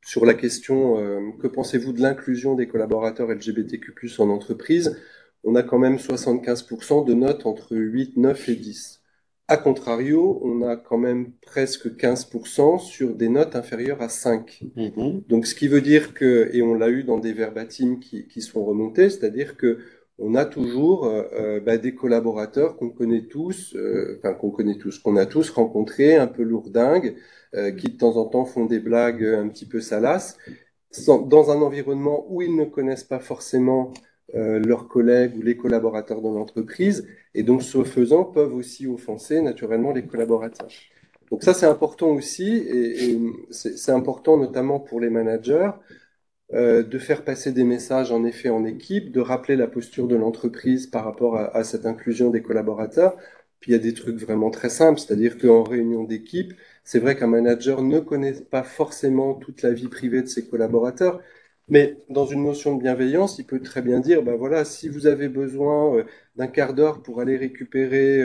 sur la question que pensez-vous de l'inclusion des collaborateurs LGBTQ+ en entreprise? On a quand même 75% de notes entre 8, 9 et 10. A contrario, on a quand même presque 15% sur des notes inférieures à 5. Donc, ce qui veut dire que, et on l'a eu dans des verbatims qui sont remontés, c'est-à-dire que on a toujours des collaborateurs qu'on connaît tous, qu'on a tous rencontrés, un peu lourdingues, qui de temps en temps font des blagues un petit peu salaces, dans un environnement où ils ne connaissent pas forcément leurs collègues ou les collaborateurs de l'entreprise, et donc ce faisant peuvent aussi offenser naturellement les collaborateurs. Donc ça c'est important aussi, et c'est important notamment pour les managers, de faire passer des messages en effet en équipe, de rappeler la posture de l'entreprise par rapport à cette inclusion des collaborateurs. Puis il y a des trucs vraiment très simples, c'est-à-dire qu'en réunion d'équipe, c'est vrai qu'un manager ne connaît pas forcément toute la vie privée de ses collaborateurs, mais dans une notion de bienveillance, il peut très bien dire, ben voilà, si vous avez besoin d'un quart d'heure pour aller récupérer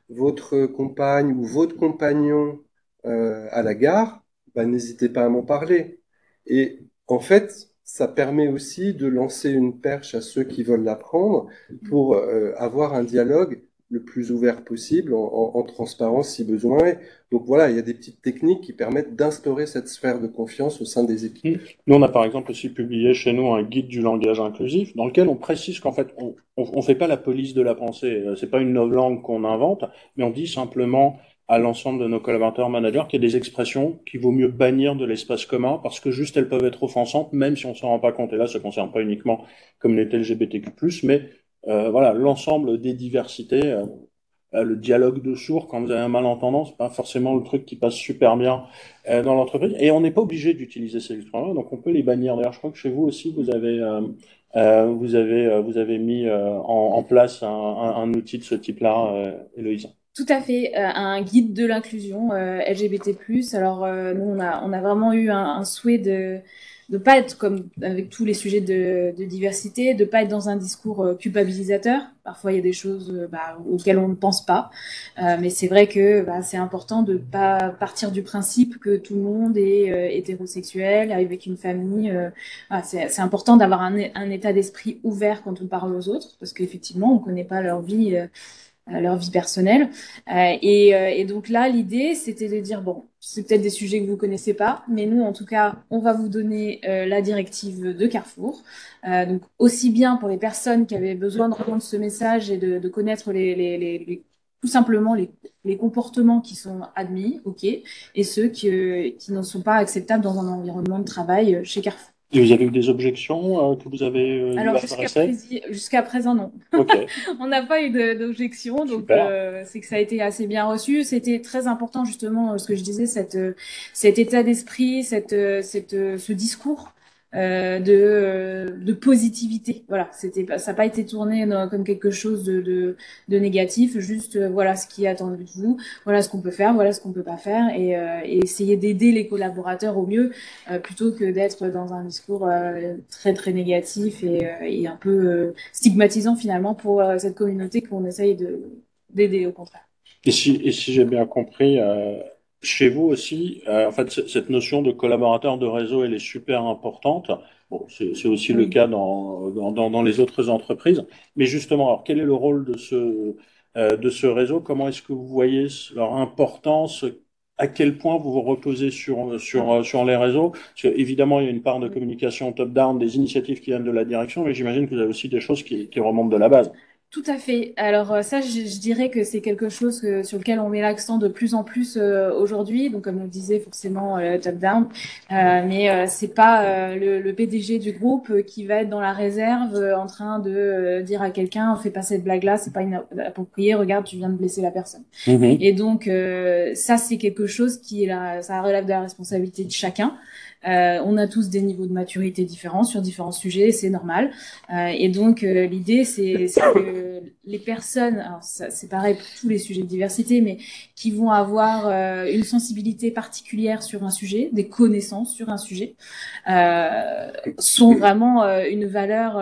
votre compagne ou votre compagnon à la gare, ben, n'hésitez pas à m'en parler. Et en fait, ça permet aussi de lancer une perche à ceux qui veulent l'apprendre pour avoir un dialogue le plus ouvert possible, en transparence si besoin est. Donc voilà, il y a des petites techniques qui permettent d'instaurer cette sphère de confiance au sein des équipes. Nous, on a par exemple aussi publié chez nous un guide du langage inclusif dans lequel on précise qu'en fait, on fait pas la police de la pensée. C'est pas une novlangue qu'on invente, mais on dit simplement à l'ensemble de nos collaborateurs managers qu'il y a des expressions qu'il vaut mieux bannir de l'espace commun parce que juste elles peuvent être offensantes, même si on s'en rend pas compte. Et là, ça concerne pas uniquement comme les LGBTQ+, mais voilà, l'ensemble des diversités. Le dialogue de sourds, quand vous avez un malentendant, c'est pas forcément le truc qui passe super bien dans l'entreprise. Et on n'est pas obligé d'utiliser ces expressions-là, donc on peut les bannir. D'ailleurs, je crois que chez vous aussi, vous avez mis en place un outil de ce type-là, Héloïse. Tout à fait, un guide de l'inclusion LGBT+. Alors nous on a vraiment eu un souhait de pas être comme avec tous les sujets de diversité, de pas être dans un discours culpabilisateur. Parfois il y a des choses auxquelles on ne pense pas, mais c'est vrai que c'est important de pas partir du principe que tout le monde est hétérosexuel, avec une famille. Voilà, c'est important d'avoir un état d'esprit ouvert quand on parle aux autres, parce qu'effectivement on connaît pas leur vie personnelle. Et donc là, l'idée, c'était de dire, bon, c'est peut-être des sujets que vous connaissez pas, mais nous, en tout cas, on va vous donner la directive de Carrefour. Donc, aussi bien pour les personnes qui avaient besoin de reprendre ce message et de connaître tout simplement les comportements qui sont admis, ok, et ceux qui ne sont pas acceptables dans un environnement de travail chez Carrefour. Et vous avez eu des objections que vous avez dû Alors adresser? jusqu'à présent, non. Ok, On n'a pas eu d'objection, donc super. c'est que ça a été assez bien reçu. C'était très important justement ce que je disais, cet état d'esprit, ce discours de positivité. Voilà, ça n'a pas été tourné comme quelque chose de négatif. Juste voilà ce qui est attendu de vous, voilà ce qu'on peut faire, voilà ce qu'on peut pas faire, et essayer d'aider les collaborateurs au mieux plutôt que d'être dans un discours très très négatif et un peu stigmatisant finalement pour cette communauté qu'on essaye d'aider au contraire. Et si j'ai bien compris, chez vous aussi, en fait, cette notion de collaborateur de réseau, elle est super importante. Bon, c'est aussi le Oui. cas dans les autres entreprises. Mais justement, alors, quel est le rôle de ce réseau? Comment est-ce que vous voyez leur importance? À quel point vous vous reposez sur les réseaux? Parce que, évidemment, il y a une part de communication top-down, des initiatives qui viennent de la direction, mais j'imagine que vous avez aussi des choses qui remontent de la base. Tout à fait. Alors ça, je dirais que c'est quelque chose sur lequel on met l'accent de plus en plus aujourd'hui. Donc comme on disait, forcément top-down, mais c'est pas le PDG du groupe qui va être dans la réserve en train de dire à quelqu'un, fais pas cette blague-là, c'est pas inapproprié. Regarde, tu viens de blesser la personne. Mhm. Et donc ça, c'est quelque chose qui est là, ça relève de la responsabilité de chacun. On a tous des niveaux de maturité différents sur différents sujets, c'est normal. Et donc l'idée, c'est que les personnes, alors ça, c'est pareil pour tous les sujets de diversité, mais qui vont avoir une sensibilité particulière sur un sujet, des connaissances sur un sujet, sont vraiment une valeur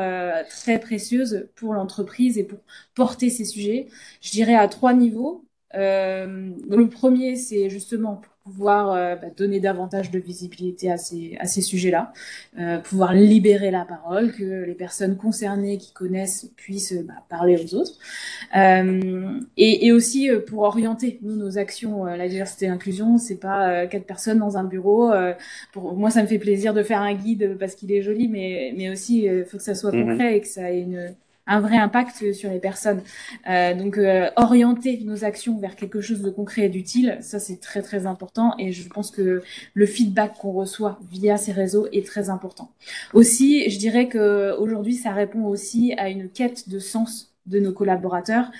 très précieuse pour l'entreprise et pour porter ces sujets. Je dirais à 3 niveaux. Le premier, c'est justement pour pouvoir donner davantage de visibilité à ces sujets-là, pouvoir libérer la parole, que les personnes concernées qui connaissent puissent parler aux autres, et aussi pour orienter nos actions. La diversité et l'inclusion, c'est pas 4 personnes dans un bureau. Pour moi, ça me fait plaisir de faire un guide parce qu'il est joli, mais aussi faut que ça soit concret et que ça ait un vrai impact sur les personnes. Donc orienter nos actions vers quelque chose de concret et d'utile, ça c'est très très important, et je pense que le feedback qu'on reçoit via ces réseaux est très important. Aussi, je dirais que aujourd'hui ça répond aussi à une quête de sens de nos collaborateurs.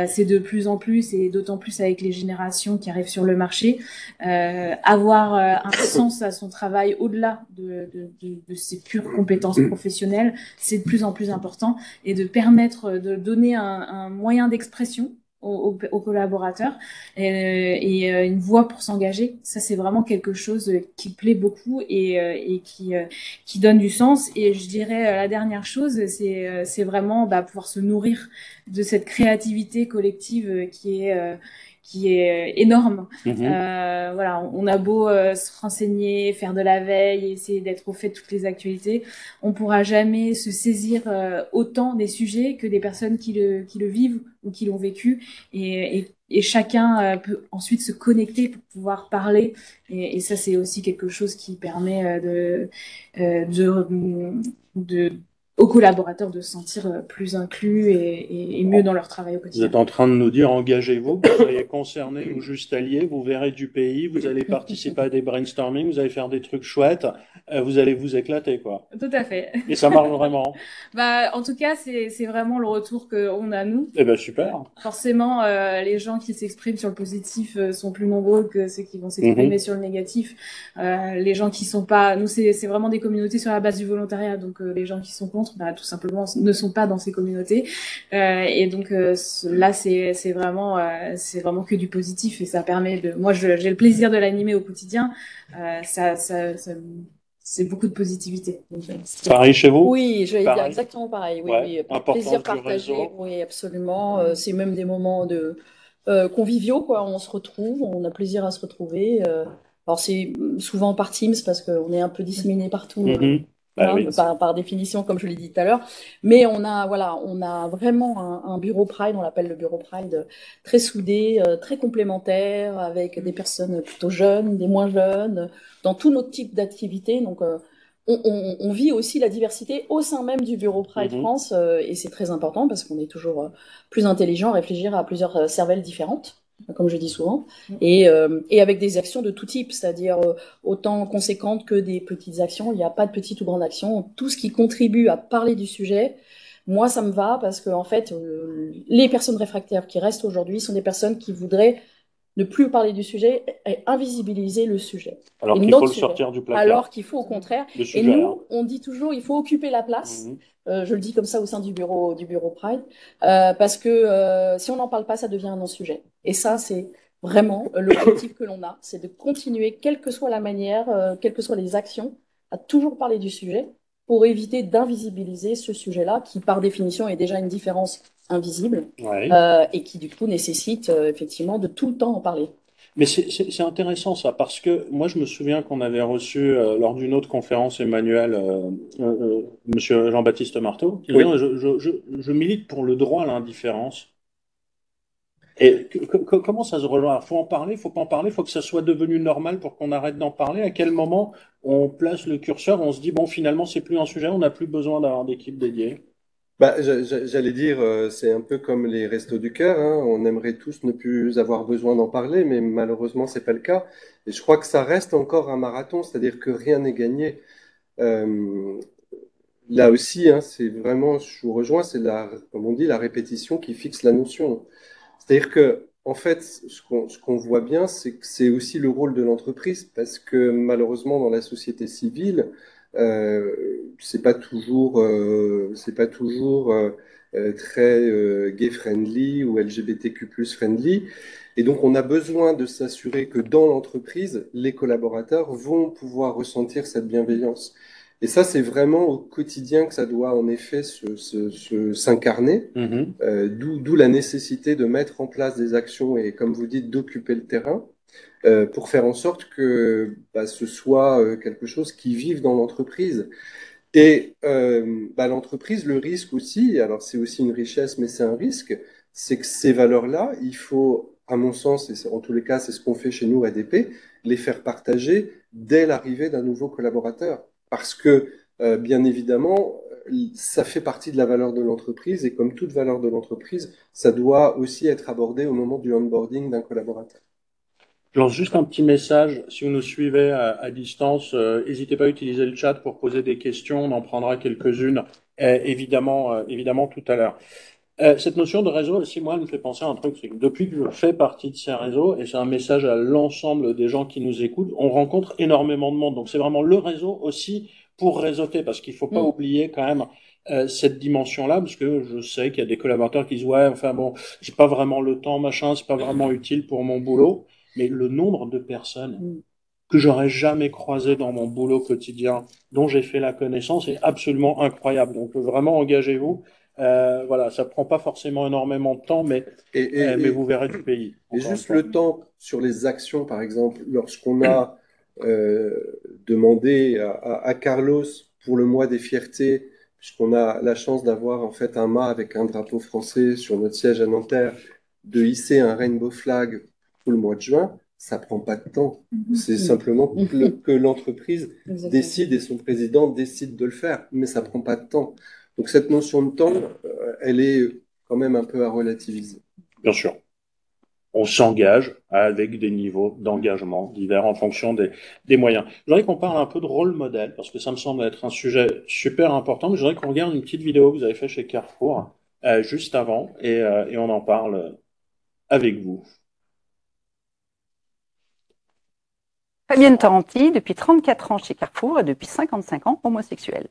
C'est de plus en plus, et d'autant plus avec les générations qui arrivent sur le marché, avoir un sens à son travail au-delà de ses pures compétences professionnelles, c'est de plus en plus important, et de permettre de donner un moyen d'expression aux collaborateurs et une voix pour s'engager. Ça, c'est vraiment quelque chose qui plaît beaucoup et qui donne du sens. Et je dirais la dernière chose, c'est vraiment pouvoir se nourrir de cette créativité collective qui est énorme. Voilà, on a beau se renseigner, faire de la veille, essayer d'être au fait de toutes les actualités, on pourra jamais se saisir autant des sujets que des personnes qui le vivent ou qui l'ont vécu, et chacun peut ensuite se connecter pour pouvoir parler, et ça c'est aussi quelque chose qui permet de aux collaborateurs de se sentir plus inclus et mieux dans leur travail au Vous quotidien. êtes en train de nous dire, engagez-vous, vous soyez concernés ou juste alliés, vous verrez du pays, vous allez participer à des brainstorming, vous allez faire des trucs chouettes, vous allez vous éclater, quoi. Tout à fait. Et ça marche vraiment. Bah, en tout cas, c'est vraiment le retour qu'on a nous. Eh ben, super. Forcément, les gens qui s'expriment sur le positif sont plus nombreux que ceux qui vont s'exprimer sur le négatif. Les gens qui sont pas, nous c'est vraiment des communautés sur la base du volontariat, donc les gens qui sont contre, bah, tout simplement ne sont pas dans ces communautés. Et donc là c'est vraiment que du positif et ça permet de. Moi j'ai le plaisir de l'animer au quotidien. C'est beaucoup de positivité. Donc, pareil chez vous? Oui, je vais dire Pareil. exactement pareil. Oui, Ouais, oui, important plaisir du partagé. réseau. Oui, absolument. C'est même des moments de conviviaux, quoi. On se retrouve, on a plaisir à se retrouver. Alors c'est souvent par Teams parce qu'on est un peu disséminé partout. Bah Voilà, oui. par définition, comme je l'ai dit tout à l'heure. Mais on a vraiment un bureau Pride, on l'appelle le bureau Pride, très soudé, très complémentaire, avec des personnes plutôt jeunes, des moins jeunes, dans tous nos types d'activités. Donc, on vit aussi la diversité au sein même du bureau Pride France, et c'est très important parce qu'on est toujours plus intelligent à réfléchir à plusieurs cervelles différentes, comme je dis souvent, et avec des actions de tout type, c'est-à-dire autant conséquentes que des petites actions. Il n'y a pas de petites ou grandes actions. Tout ce qui contribue à parler du sujet, moi, ça me va parce que en fait, les personnes réfractaires qui restent aujourd'hui sont des personnes qui voudraient ne plus parler du sujet et invisibiliser le sujet. Alors et qu'il notre faut le sujet. sortir du placard. Alors qu'il faut au contraire. Le Et sujet, nous, hein. on dit toujours, il faut occuper la place. Je le dis comme ça au sein du bureau Pride, parce que si on n'en parle pas, ça devient un non-sujet. Et ça, c'est vraiment l'objectif que l'on a, c'est de continuer, quelle que soit la manière, quelles que soient les actions, à toujours parler du sujet pour éviter d'invisibiliser ce sujet-là, qui par définition est déjà une différence invisible, Ouais. et qui du coup nécessite effectivement de tout le temps en parler. Mais c'est intéressant ça, parce que moi je me souviens qu'on avait reçu lors d'une autre conférence Emmanuel, Monsieur Jean-Baptiste Marteau, qui disait, je milite pour le droit à l'indifférence. Et comment ça se rejoint? Faut en parler, faut pas en parler, faut que ça soit devenu normal pour qu'on arrête d'en parler. À quel moment on place le curseur, on se dit bon finalement c'est plus un sujet, on n'a plus besoin d'avoir d'équipe dédiée. Bah, j'allais dire, c'est un peu comme les Restos du Cœur, hein. On aimerait tous ne plus avoir besoin d'en parler, mais malheureusement, c'est pas le cas. Et je crois que ça reste encore un marathon, c'est-à-dire que rien n'est gagné. Euh, Là aussi, hein, c'est vraiment, je vous rejoins, c'est comme on dit, la répétition qui fixe la notion. C'est-à-dire que, en fait, ce qu'on voit bien, c'est que c'est aussi le rôle de l'entreprise, parce que malheureusement, dans la société civile, c'est pas toujours très gay-friendly ou LGBTQ+ friendly. Et donc, on a besoin de s'assurer que dans l'entreprise, les collaborateurs vont pouvoir ressentir cette bienveillance. Et ça, c'est vraiment au quotidien que ça doit en effet s'incarner. D'où la nécessité de mettre en place des actions et, comme vous dites, d'occuper le terrain pour faire en sorte que ce soit quelque chose qui vive dans l'entreprise. Et l'entreprise, le risque aussi, alors c'est aussi une richesse, mais c'est un risque, c'est que ces valeurs-là, il faut, à mon sens, et en tous les cas, c'est ce qu'on fait chez nous à ADP, les faire partager dès l'arrivée d'un nouveau collaborateur. Parce que, bien évidemment, ça fait partie de la valeur de l'entreprise et comme toute valeur de l'entreprise, ça doit aussi être abordé au moment du onboarding d'un collaborateur. Je lance juste un petit message. Si vous nous suivez à distance, n'hésitez pas à utiliser le chat pour poser des questions. On en prendra quelques-unes, évidemment tout à l'heure. Cette notion de réseau aussi, moi, elle me fait penser à un truc. C'est que depuis que je fais partie de ces réseaux, et c'est un message à l'ensemble des gens qui nous écoutent, on rencontre énormément de monde. Donc c'est vraiment le réseau aussi pour réseauter, parce qu'il faut pas oublier quand même cette dimension-là, parce que je sais qu'il y a des collaborateurs qui disent ouais, enfin bon, j'ai pas vraiment le temps, machin, c'est pas vraiment utile pour mon boulot. Mais le nombre de personnes que j'aurais jamais croisées dans mon boulot quotidien, dont j'ai fait la connaissance, est absolument incroyable. Donc vraiment, engagez-vous. Voilà, ça prend pas forcément énormément de temps, mais vous verrez du pays. Et juste le temps sur les actions, par exemple, lorsqu'on a demandé à Carlos pour le mois des fiertés, puisqu'on a la chance d'avoir en fait un mât avec un drapeau français sur notre siège à Nanterre, de hisser un rainbow flag pour le mois de juin, ça prend pas de temps. C'est simplement que l'entreprise décide et son président décide de le faire, mais ça prend pas de temps. Donc cette notion de temps, elle est quand même un peu à relativiser. Bien sûr. On s'engage avec des niveaux d'engagement divers en fonction des moyens. Je voudrais qu'on parle un peu de rôle modèle, parce que ça me semble être un sujet super important, mais je voudrais qu'on regarde une petite vidéo que vous avez faite chez Carrefour juste avant, et on en parle avec vous. Fabienne Tarenti, depuis 34 ans chez Carrefour et depuis 55 ans homosexuelle.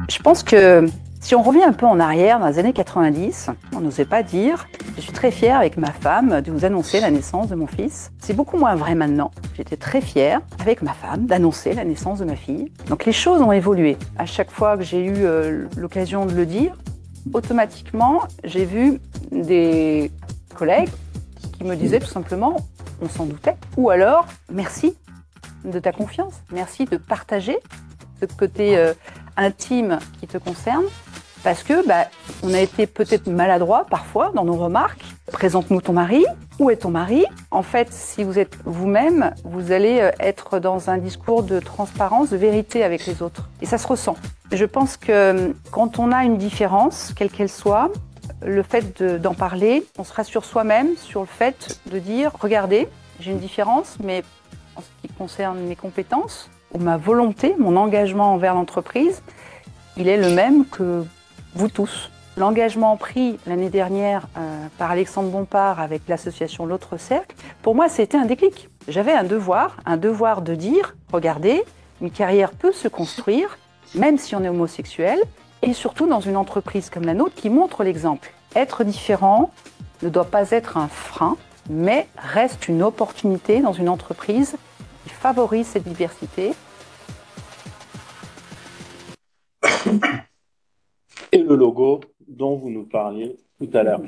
Je pense que si on revient un peu en arrière, dans les années 90, on n'osait pas dire « Je suis très fière avec ma femme de vous annoncer la naissance de mon fils ». C'est beaucoup moins vrai maintenant. J'étais très fière avec ma femme d'annoncer la naissance de ma fille. Donc les choses ont évolué. À chaque fois que j'ai eu l'occasion de le dire, automatiquement, j'ai vu des collègues qui me disaient tout simplement « On s'en doutait ». Ou alors « Merci de ta confiance, merci de partager ce côté intime qui te concerne ». Parce que on a été peut-être maladroit parfois dans nos remarques. Présente-nous ton mari. Où est ton mari? En fait, si vous êtes vous-même, vous allez être dans un discours de transparence, de vérité avec les autres. Et ça se ressent. Je pense que quand on a une différence, quelle qu'elle soit, le fait d'en parler, on se rassure soi-même sur le fait de dire « Regardez, j'ai une différence, mais en ce qui concerne mes compétences, ou ma volonté, mon engagement envers l'entreprise, il est le même que vous tous. » L'engagement pris l'année dernière par Alexandre Bompard avec l'association L'Autre Cercle, pour moi, c'était un déclic. J'avais un devoir de dire, regardez, une carrière peut se construire, même si on est homosexuel, et surtout dans une entreprise comme la nôtre qui montre l'exemple. Être différent ne doit pas être un frein, mais reste une opportunité dans une entreprise qui favorise cette diversité. Et le logo dont vous nous parliez tout à l'heure.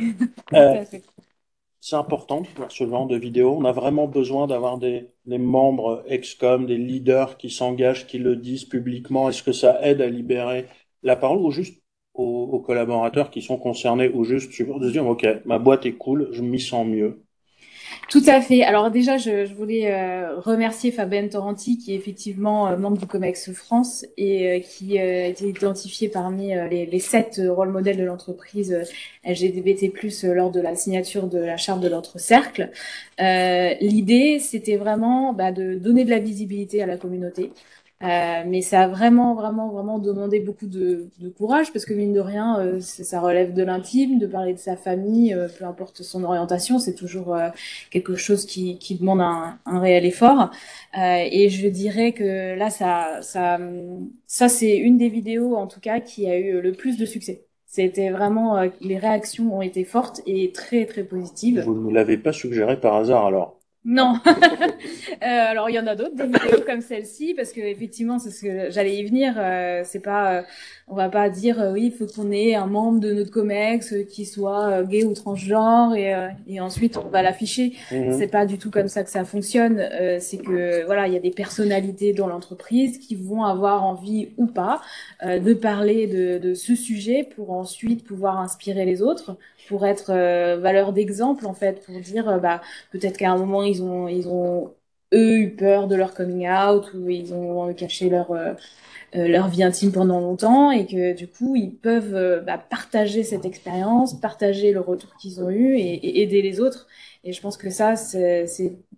C'est important de voir ce genre de vidéo. On a vraiment besoin d'avoir des membres ex-com, des leaders qui s'engagent, qui le disent publiquement. Est-ce que ça aide à libérer la parole ou juste aux collaborateurs qui sont concernés ou juste de dire « Ok, ma boîte est cool, je m'y sens mieux ». Tout à fait. Alors déjà, je voulais remercier Fabienne Tarenti, qui est effectivement membre du COMEX France et qui a été identifiée parmi les 7 rôles modèles de l'entreprise LGBT+, lors de la signature de la charte de l'Autre Cercle. L'idée, c'était vraiment de donner de la visibilité à la communauté. Mais ça a vraiment demandé beaucoup de courage parce que mine de rien, ça relève de l'intime, de parler de sa famille, peu importe son orientation, c'est toujours quelque chose qui demande un réel effort. Et je dirais que là, ça c'est une des vidéos en tout cas qui a eu le plus de succès. C'était vraiment, les réactions ont été fortes et très positives. Vous ne nous l'avez pas suggéré par hasard alors? Non. Alors il y en a d'autres des vidéos comme celle-ci parce que effectivement c'est ce que j'allais y venir. C'est pas, on va pas dire oui il faut qu'on ait un membre de notre COMEX qui soit gay ou transgenre et ensuite on va l'afficher. C'est pas du tout comme ça que ça fonctionne. C'est que voilà il y a des personnalités dans l'entreprise qui vont avoir envie ou pas de parler de ce sujet pour ensuite pouvoir inspirer les autres, pour être valeur d'exemple en fait, pour dire peut-être qu'à un moment ils ont eux eu peur de leur coming out ou ils ont caché leur vie intime pendant longtemps et que du coup ils peuvent partager cette expérience, partager le retour qu'ils ont eu et aider les autres. Et je pense que ça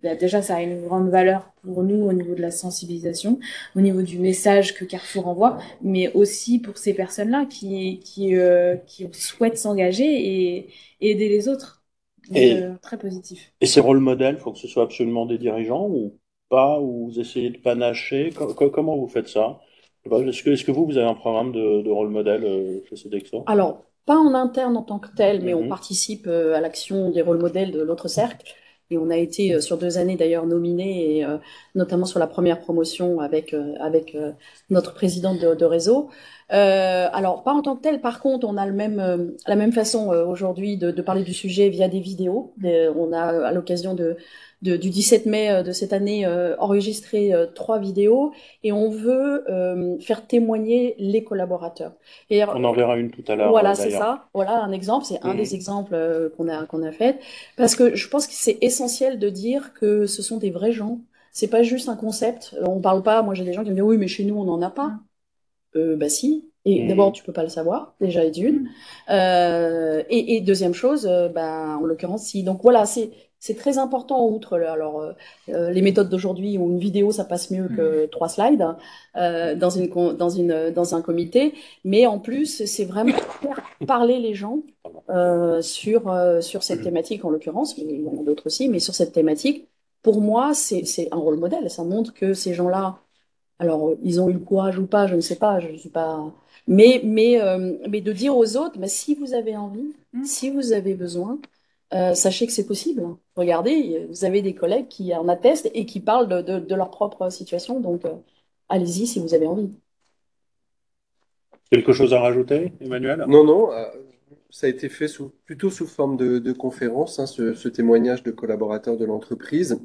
déjà ça a une grande valeur pour nous au niveau de la sensibilisation, au niveau du message que Carrefour envoie, mais aussi pour ces personnes-là qui souhaitent s'engager et aider les autres. Donc, très positif. Et ces rôles modèles, il faut que ce soit absolument des dirigeants ou pas, ou vous essayez de panacher? Comment vous faites ça? Est-ce que vous avez un programme de rôle modèle chez Sodexo? Alors, pas en interne en tant que tel, mais on participe à l'action des rôles modèles de l'Autre Cercle. Et on a été sur 2 années d'ailleurs nominés, et notamment sur la première promotion avec notre présidente de réseau. Alors, pas en tant que tel. Par contre, on a la même façon aujourd'hui de parler du sujet via des vidéos. On a à l'occasion du 17 mai de cette année enregistré 3 vidéos et on veut faire témoigner les collaborateurs. Et, on en verra une tout à l'heure. Voilà, c'est ça. Voilà un exemple. C'est un des exemples qu'on a fait parce que je pense que c'est essentiel de dire que ce sont des vrais gens. c'est pas juste un concept. On parle pas, moi j'ai des gens qui me disent oui, mais chez nous on n'en a pas. Bah si. Et d'abord, tu peux pas le savoir, déjà et d'une. Et deuxième chose, en l'occurrence, si. Donc voilà, c'est très important, outre les méthodes d'aujourd'hui où une vidéo ça passe mieux que 3 slides dans un comité, mais en plus c'est vraiment faire parler les gens sur cette thématique en l'occurrence, mais il y en a d'autres aussi, mais sur cette thématique, pour moi c'est un rôle modèle. Ça montre que ces gens-là, alors ils ont eu le courage ou pas, je ne sais pas, je suis pas. Mais de dire aux autres, si vous avez envie, si vous avez besoin, sachez que c'est possible. Regardez, vous avez des collègues qui en attestent et qui parlent de leur propre situation. Donc, allez-y si vous avez envie. Quelque chose à rajouter, Emmanuel? Non, non, ça a été fait plutôt sous forme de conférence, hein, ce témoignage de collaborateurs de l'entreprise.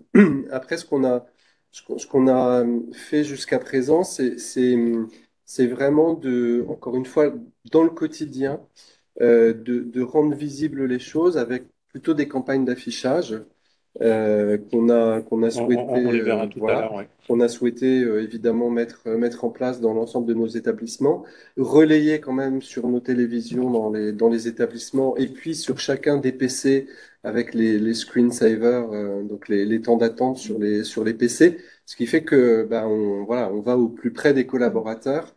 Après, ce qu'on a fait jusqu'à présent, c'est vraiment encore une fois, dans le quotidien, de rendre visibles les choses avec plutôt des campagnes d'affichage qu'on a souhaité, On les verra tout à voilà, l'heure, ouais. qu'on a souhaité évidemment mettre en place dans l'ensemble de nos établissements, relayer quand même sur nos télévisions dans les établissements et puis sur chacun des PC avec les screensavers, donc les temps d'attente sur les PC, ce qui fait que voilà, on va au plus près des collaborateurs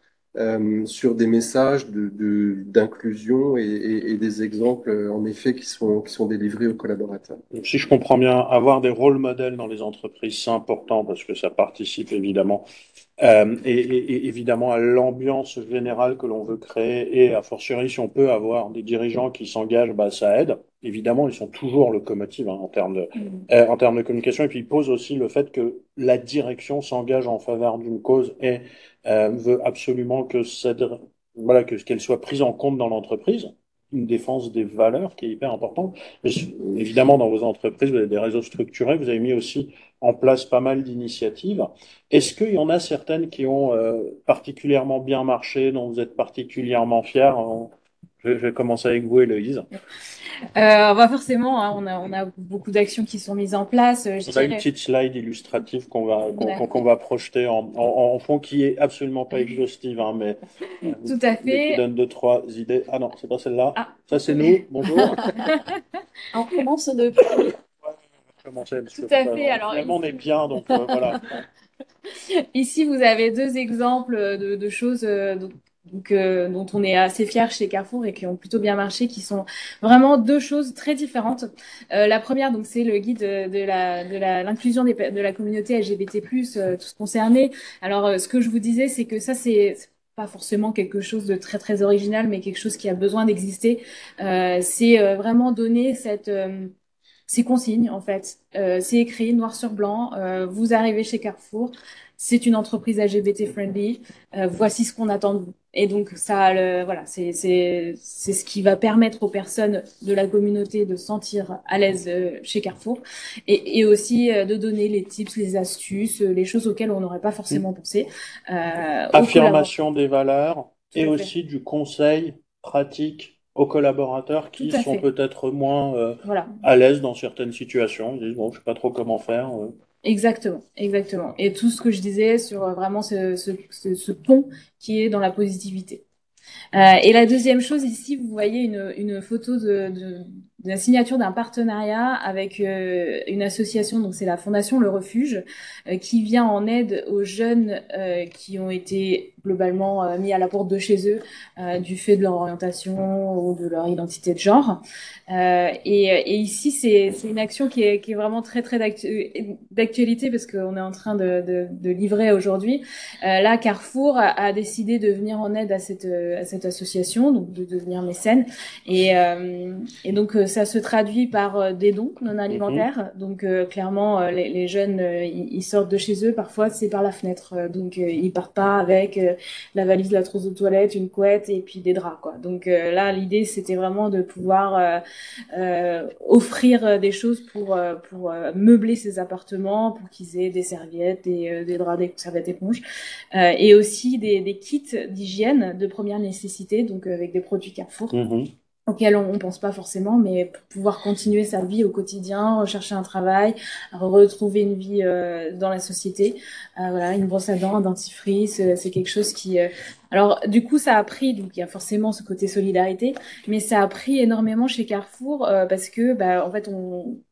sur des messages d'inclusion et des exemples, en effet, qui sont délivrés aux collaborateurs. Donc, si je comprends bien, avoir des rôles modèles dans les entreprises, c'est important parce que ça participe évidemment et évidemment à l'ambiance générale que l'on veut créer et a fortiori si on peut avoir des dirigeants qui s'engagent, ça aide. Évidemment, ils sont toujours locomotives en termes de communication et puis ils posent aussi le fait que la direction s'engage en faveur d'une cause et veut absolument qu'elle soit prise en compte dans l'entreprise. Une défense des valeurs qui est hyper importante. Mais évidemment, dans vos entreprises, vous avez des réseaux structurés, vous avez mis aussi en place pas mal d'initiatives. Est-ce qu'il y en a certaines qui ont particulièrement bien marché, dont vous êtes particulièrement fiers? Je vais commencer avec vous, Héloïse. Forcément, hein, on a beaucoup d'actions qui sont mises en place. On a une petite slide illustrative qu'on va projeter en fond, qui est absolument pas exhaustive, hein, mais tout à fait. Qui donne 2-3 idées. Ah non, c'est pas celle-là. Ah. Ça, c'est nous. Bonjour. On commence de. Tout à fait. Alors, finalement, on est bien, donc voilà. Ici, vous avez deux exemples de choses dont on est assez fiers chez Carrefour et qui ont plutôt bien marché, qui sont vraiment deux choses très différentes. La première, donc, c'est le guide de l'inclusion de la communauté LGBT+, tous concernés. Alors, ce que je vous disais, c'est que ça, c'est pas forcément quelque chose de très très original, mais quelque chose qui a besoin d'exister. C'est vraiment donner ces consignes, en fait. C'est écrit noir sur blanc. Vous arrivez chez Carrefour. C'est une entreprise LGBT friendly. Voici ce qu'on attend de vous. Et donc ça, voilà, c'est ce qui va permettre aux personnes de la communauté de se sentir à l'aise chez Carrefour et aussi de donner les tips, les astuces, les choses auxquelles on n'aurait pas forcément pensé. Affirmation des valeurs et aussi du conseil pratique aux collaborateurs qui sont peut-être moins à l'aise dans certaines situations. Ils disent bon, je sais pas trop comment faire. Exactement. Et tout ce que je disais sur vraiment ce pont qui est dans la positivité. Et la deuxième chose ici, vous voyez une photo de la signature d'un partenariat avec une association, donc c'est la Fondation Le Refuge, qui vient en aide aux jeunes qui ont été globalement mis à la porte de chez eux du fait de leur orientation ou de leur identité de genre. Et ici, c'est une action qui est vraiment très très d'actualité parce qu'on est en train de livrer aujourd'hui. Là, Carrefour a décidé de venir en aide à cette association, donc de devenir mécène. Et donc ça se traduit par des dons non alimentaires. Donc clairement, les jeunes, ils sortent de chez eux. Parfois, c'est par la fenêtre. Donc ils partent pas avec la valise, la trousse de toilette, une couette et puis des draps, quoi. Donc là, l'idée, c'était vraiment de pouvoir offrir des choses pour meubler ces appartements, pour qu'ils aient des serviettes, des draps, des serviettes éponges, et aussi des kits d'hygiène de première nécessité, donc avec des produits Carrefour. auquel on pense pas forcément, mais pour pouvoir continuer sa vie au quotidien, rechercher un travail, retrouver une vie dans la société. Voilà, une brosse à dents, un dentifrice, c'est quelque chose qui... Alors, du coup, ça a pris, donc il y a forcément ce côté solidarité, mais ça a pris énormément chez Carrefour parce que, bah, en fait,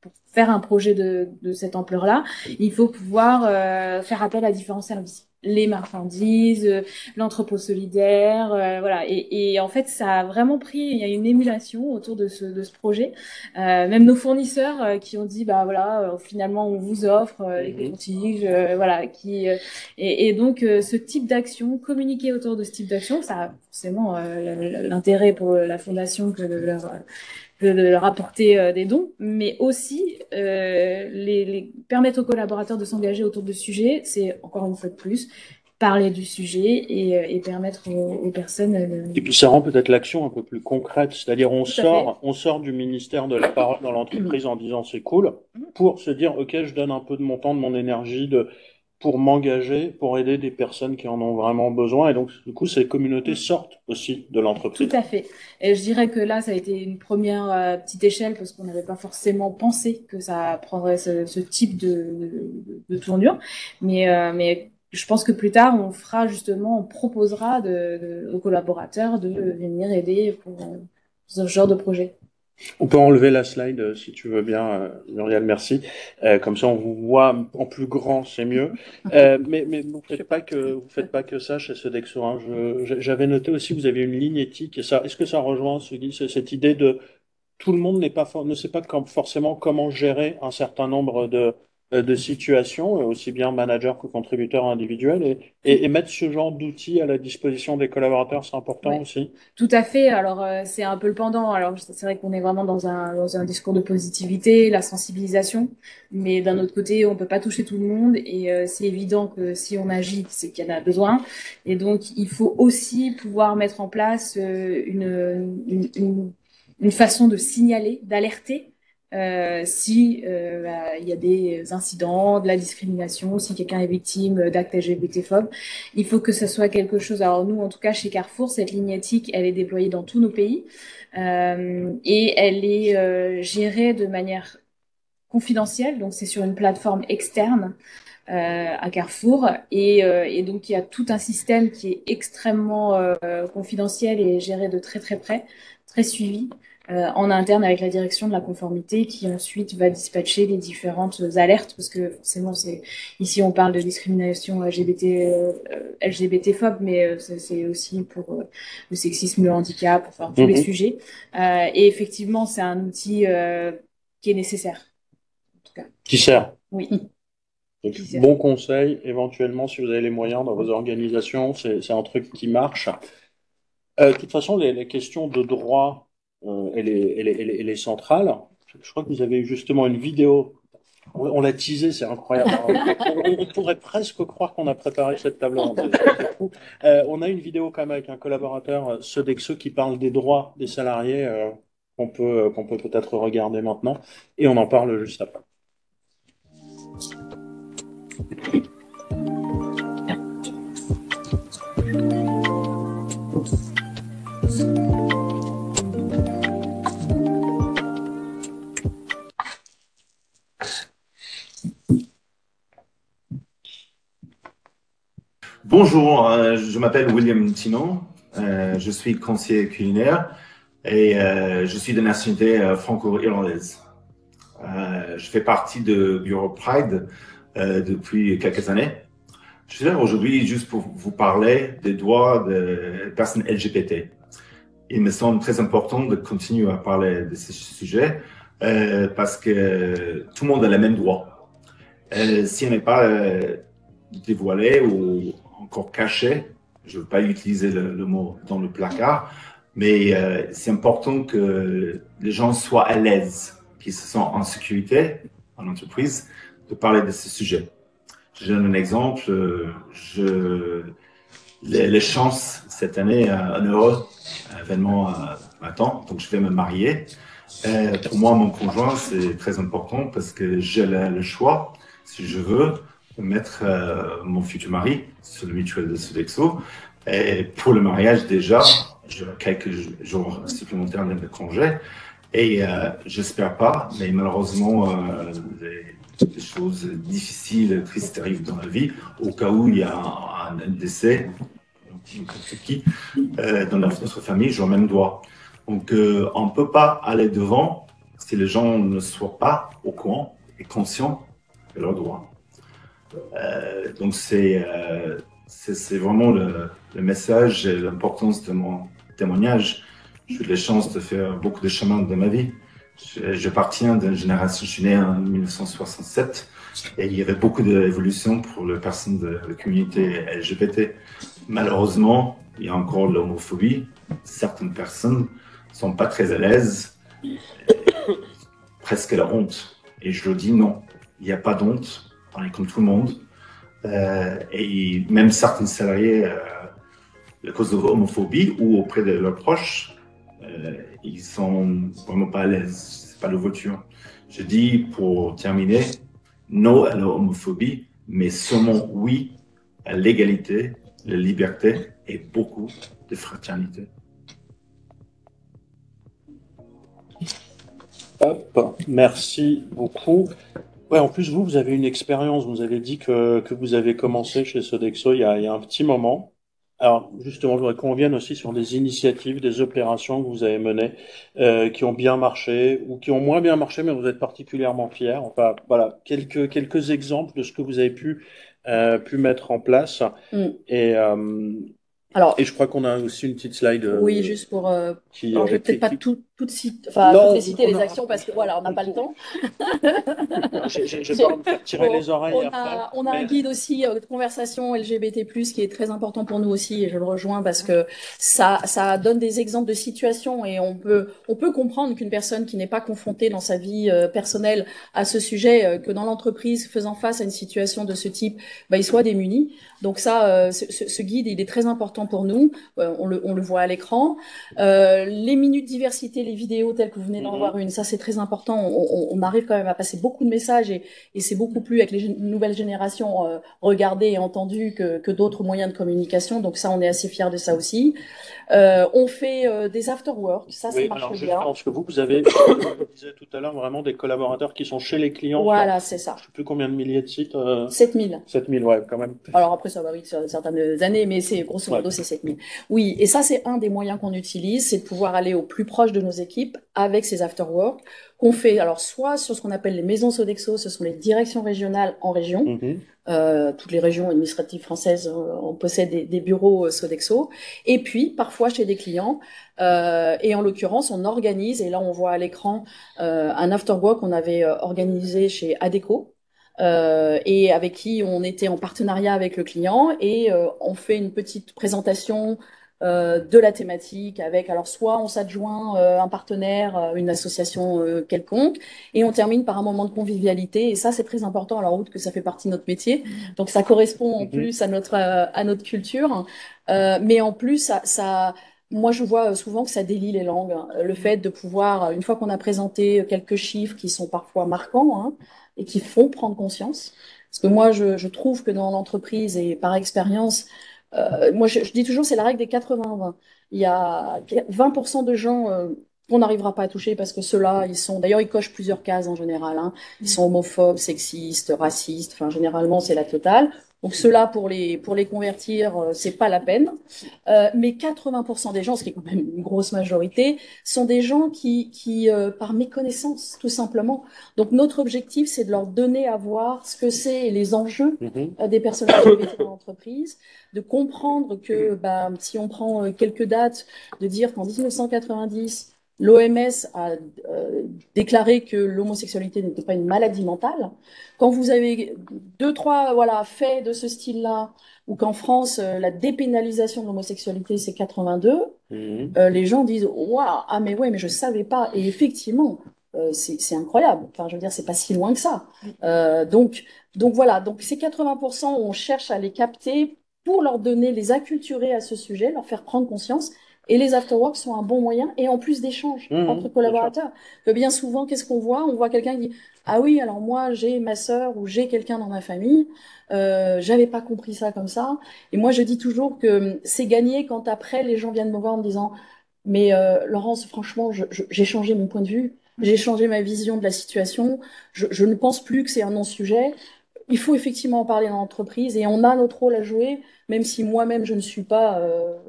pour faire un projet de cette ampleur-là, il faut pouvoir faire appel à différents services. Les marchandises, l'entrepôt solidaire, voilà. Et en fait, ça a vraiment pris. Il y a une émulation autour de ce projet. Même nos fournisseurs qui ont dit, bah voilà, finalement, on vous offre les cotons-tiges, voilà. Et donc, ce type d'action, communiquer autour de ce type d'action, ça a forcément l'intérêt pour la fondation que de leur apporter des dons, mais aussi permettre aux collaborateurs de s'engager autour de sujets, c'est encore une fois de plus parler du sujet et permettre aux personnes. Et puis ça rend peut-être l'action un peu plus concrète, c'est-à-dire on Tout à fait. sort du ministère de la parole dans l'entreprise en disant c'est cool, pour se dire ok, je donne un peu de mon temps, de mon énergie pour m'engager, pour aider des personnes qui en ont vraiment besoin. Et donc, du coup, ces communautés sortent aussi de l'entreprise. Tout à fait. Et je dirais que là, ça a été une première petite échelle parce qu'on n'avait pas forcément pensé que ça prendrait ce type de tournure. Mais je pense que plus tard, on fera justement, on proposera aux collaborateurs de venir aider pour ce genre de projet. On peut enlever la slide si tu veux bien, Muriel, merci. Comme ça, on vous voit en plus grand, c'est mieux. Mais vous faites pas que ça chez Sodexo. Hein. J'avais noté aussi, vous avez une ligne éthique. Et ça, est-ce que ça rejoint cette idée de tout le monde ne sait pas forcément comment gérer un certain nombre de situations, aussi bien manager que contributeur individuel, et mettre ce genre d'outils à la disposition des collaborateurs, c'est important aussi. Tout à fait. Alors c'est un peu le pendant. Alors c'est vrai qu'on est vraiment dans un discours de positivité, la sensibilisation, mais d'un autre côté, on peut pas toucher tout le monde et c'est évident que si on agit, c'est qu'il y en a besoin. Et donc il faut aussi pouvoir mettre en place une façon de signaler, d'alerter si il y a des incidents, de la discrimination, si quelqu'un est victime d'actes LGBT-phobes, il faut que ce soit quelque chose. Alors nous, en tout cas, chez Carrefour, cette ligne éthique, elle est déployée dans tous nos pays et elle est gérée de manière confidentielle. Donc c'est sur une plateforme externe à Carrefour et donc il y a tout un système qui est extrêmement confidentiel et géré de très très près, très suivi. En interne avec la direction de la conformité qui ensuite va dispatcher les différentes alertes parce que forcément ici on parle de discrimination LGBT-phobe mais c'est aussi pour le sexisme, le handicap, enfin tous les sujets et effectivement c'est un outil qui est nécessaire en tout cas. Qui sert. Oui. Donc, bon conseil, éventuellement si vous avez les moyens dans vos organisations, c'est un truc qui marche. De toute façon les questions de droit elle est centrale. Je crois que vous avez eu justement une vidéo. On l'a teasé, c'est incroyable. On pourrait presque croire qu'on a préparé cette table ronde. On a une vidéo quand même avec un collaborateur Sodexo qui parle des droits des salariés qu'on peut peut-être regarder maintenant et on en parle juste après. Bonjour, je m'appelle William Tino, je suis conseiller culinaire et je suis de nationalité franco-irlandaise. Je fais partie du bureau Pride depuis quelques années. Je suis là aujourd'hui juste pour vous parler des droits des personnes LGBT. Il me semble très important de continuer à parler de ce sujet parce que tout le monde a les mêmes droits. Si on n'est pas dévoilé ou encore caché, je ne veux pas utiliser le mot dans le placard, mais c'est important que les gens soient à l'aise, qu'ils se sentent en sécurité en entreprise, de parler de ce sujet. Je donne un exemple, les chances cette année, un heureux événement m'attend, donc je vais me marier. Pour moi, mon conjoint, c'est très important parce que j'ai le choix, si je veux, mettre mon futur mari sur le mutuel de Sodexo. Et pour le mariage, déjà, quelques jours supplémentaires de congé. Et j'espère pas, mais malheureusement, des choses difficiles, tristes arrivent dans la vie, au cas où il y a un décès, qui, dans notre famille, je même doigt. Donc, on ne peut pas aller devant si les gens ne sont pas au courant et conscients de leurs droits. Donc, c'est vraiment le message et l'importance de mon témoignage. J'ai eu la chance de faire beaucoup de chemin de ma vie. J'appartiens d'une génération, je suis né en 1967 et il y avait beaucoup d'évolutions pour les personnes de la communauté LGBT. Malheureusement, il y a encore l'homophobie. Certaines personnes ne sont pas très à l'aise, presque la honte. Et je le dis non, il n'y a pas d'honte, on est comme tout le monde. Et même certains salariés, à cause de l'homophobie ou auprès de leurs proches, ils sont vraiment pas à l'aise. C'est pas le voiture. Je dis pour terminer, non à l'homophobie, mais seulement oui à l'égalité, la liberté et beaucoup de fraternité. Hop, merci beaucoup. Ouais, en plus, vous avez une expérience. Vous avez dit que vous avez commencé chez Sodexo il y a un petit moment. Alors, justement, je voudrais qu'on revienne aussi sur des initiatives, des opérations que vous avez menées, qui ont bien marché ou qui ont moins bien marché, mais vous êtes particulièrement fiers. Enfin, voilà, quelques exemples de ce que vous avez pu mettre en place. Et, Alors, et je crois qu'on a aussi une petite slide. Oui, juste pour. Alors, je vais peut-être pas toutes citer les actions parce que voilà, on n'a pas le temps. J'ai peur de me faire tirer les oreilles après. On a un guide aussi de conversation LGBT+, qui est très important pour nous aussi, et je le rejoins parce que ça donne des exemples de situations et on peut comprendre qu'une personne qui n'est pas confrontée dans sa vie personnelle à ce sujet, que dans l'entreprise faisant face à une situation de ce type, il soit démuni. Donc ça, ce guide, il est très important pour nous. On le voit à l'écran. Les minutes diversité, les vidéos telles que vous venez d'en voir une, ça c'est très important. On arrive quand même à passer beaucoup de messages et c'est beaucoup plus avec les nouvelles générations regardées et entendues que d'autres moyens de communication. Donc ça, on est assez fiers de ça aussi. On fait des after-work, ça marche bien. Je pense que vous avez, comme je le disais tout à l'heure, vraiment des collaborateurs qui sont chez les clients. Voilà, c'est ça. Je ne sais plus combien de milliers de sites. 7000. 7000, ouais, quand même. Alors après, ça varie sur certaines années, mais c'est grosso modo, c'est 7000. Oui, et ça, c'est un des moyens qu'on utilise, c'est de pouvoir aller au plus proche de nos équipes avec ces after-work qu'on fait, alors soit sur ce qu'on appelle les maisons Sodexo, ce sont les directions régionales en région. Toutes les régions administratives françaises on possède des bureaux Sodexo. Et puis, parfois chez des clients. Et en l'occurrence, on organise, et là on voit à l'écran un after-work qu'on avait organisé chez Adecco. Et avec qui on était en partenariat avec le client et on fait une petite présentation de la thématique avec, alors soit on s'adjoint un partenaire, une association quelconque, et on termine par un moment de convivialité, et ça c'est très important, alors outre que ça fait partie de notre métier, donc ça correspond en plus à notre culture, mais en plus ça moi, je vois souvent que ça délie les langues. Le fait de pouvoir, une fois qu'on a présenté quelques chiffres qui sont parfois marquants et qui font prendre conscience, parce que moi, je trouve que dans l'entreprise et par expérience, moi, je dis toujours, c'est la règle des 80-20. Il y a 20% de gens qu'on n'arrivera pas à toucher parce que ceux-là, d'ailleurs, ils cochent plusieurs cases en général. Ils sont homophobes, sexistes, racistes. Enfin, généralement, c'est la totale. Donc ceux-là, pour les convertir, c'est pas la peine. Mais 80% des gens, ce qui est quand même une grosse majorité, sont des gens qui par méconnaissance, tout simplement. Donc notre objectif, c'est de leur donner à voir ce que c'est les enjeux des personnes LGBT dans l'entreprise, de comprendre que, si on prend quelques dates, de dire qu'en 1990, l'OMS a déclaré que l'homosexualité n'était pas une maladie mentale. Quand vous avez 2-3 faits de ce style-là, ou qu'en France, la dépénalisation de l'homosexualité, c'est 82, les gens disent « Waouh, ah mais ouais, mais je savais pas ». Et effectivement, c'est incroyable. Enfin, je veux dire, c'est pas si loin que ça. Donc voilà, donc ces 80%, on cherche à les capter pour leur donner, les acculturer à ce sujet, leur faire prendre conscience. Et les afterworks sont un bon moyen, et en plus d'échanges entre collaborateurs. Que bien souvent, qu'est-ce qu'on voit? On voit quelqu'un qui dit, ah oui, alors moi, j'ai ma sœur ou j'ai quelqu'un dans ma famille, j'avais pas compris ça comme ça. Et moi, je dis toujours que c'est gagné quand après, les gens viennent me voir en me disant, mais Laurence, franchement, j'ai changé mon point de vue, j'ai changé ma vision de la situation, je ne pense plus que c'est un non-sujet. Il faut effectivement en parler dans l'entreprise et on a notre rôle à jouer, même si moi-même je ne suis pas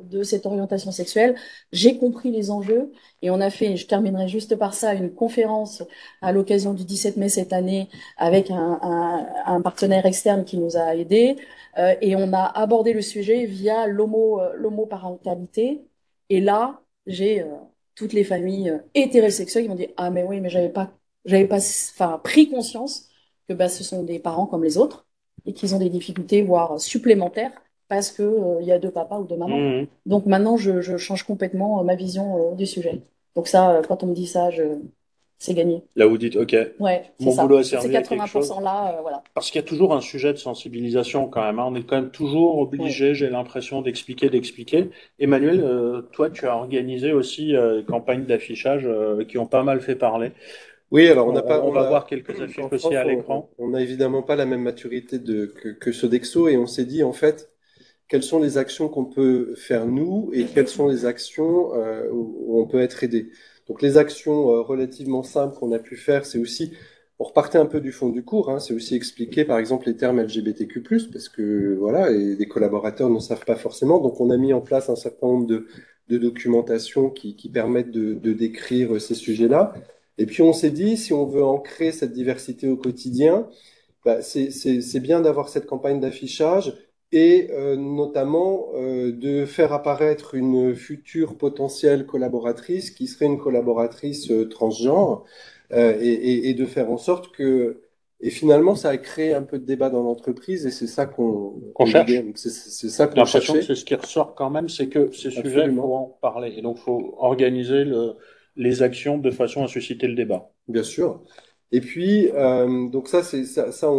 de cette orientation sexuelle. J'ai compris les enjeux et on a fait, je terminerai juste par ça, une conférence à l'occasion du 17 mai cette année avec un partenaire externe qui nous a aidés et on a abordé le sujet via l'homoparentalité. Et là, j'ai toutes les familles hétérosexuelles qui m'ont dit, ah mais oui, mais j'avais pas, enfin, pris conscience que bah, ce sont des parents comme les autres et qu'ils ont des difficultés, voire supplémentaires, parce que il y a deux papas ou deux mamans. Donc maintenant, je change complètement ma vision du sujet. Donc ça, quand on me dit ça, c'est gagné. Là, vous dites, OK, Ouais, c'est mon ça. boulot a Sur ces servi à quelque 80% chose. là, voilà. Parce qu'il y a toujours un sujet de sensibilisation quand même, hein. On est quand même toujours obligé, j'ai l'impression, d'expliquer. Emmanuel, toi, tu as organisé aussi des campagnes d'affichage qui ont pas mal fait parler. Oui, alors On va voir quelques affiches en aussi France, à l'écran. on n'a évidemment pas la même maturité que Sodexo et on s'est dit en fait quelles sont les actions qu'on peut faire nous et quelles sont les actions où on peut être aidé. Donc les actions relativement simples qu'on a pu faire, c'est aussi, on repartait un peu du fond du cours, hein, c'est aussi expliquer par exemple les termes LGBTQ+, parce que voilà, et les collaborateurs ne savent pas forcément. Donc on a mis en place un certain nombre de documentation qui permettent de décrire ces sujets-là. Et puis on s'est dit, si on veut ancrer cette diversité au quotidien, bah, c'est bien d'avoir cette campagne d'affichage et notamment de faire apparaître une future potentielle collaboratrice qui serait une collaboratrice transgenre et de faire en sorte que... Et finalement, ça a créé un peu de débat dans l'entreprise et c'est ça Qu'on cherche. C'est ça J'ai qu'on l'impression que cherchait. c'est ce qui ressort quand même, c'est que ces sujets, il Absolument. faut en parler. Et donc, il faut organiser les actions de façon à susciter le débat. Bien sûr. Et puis, donc ça, ça,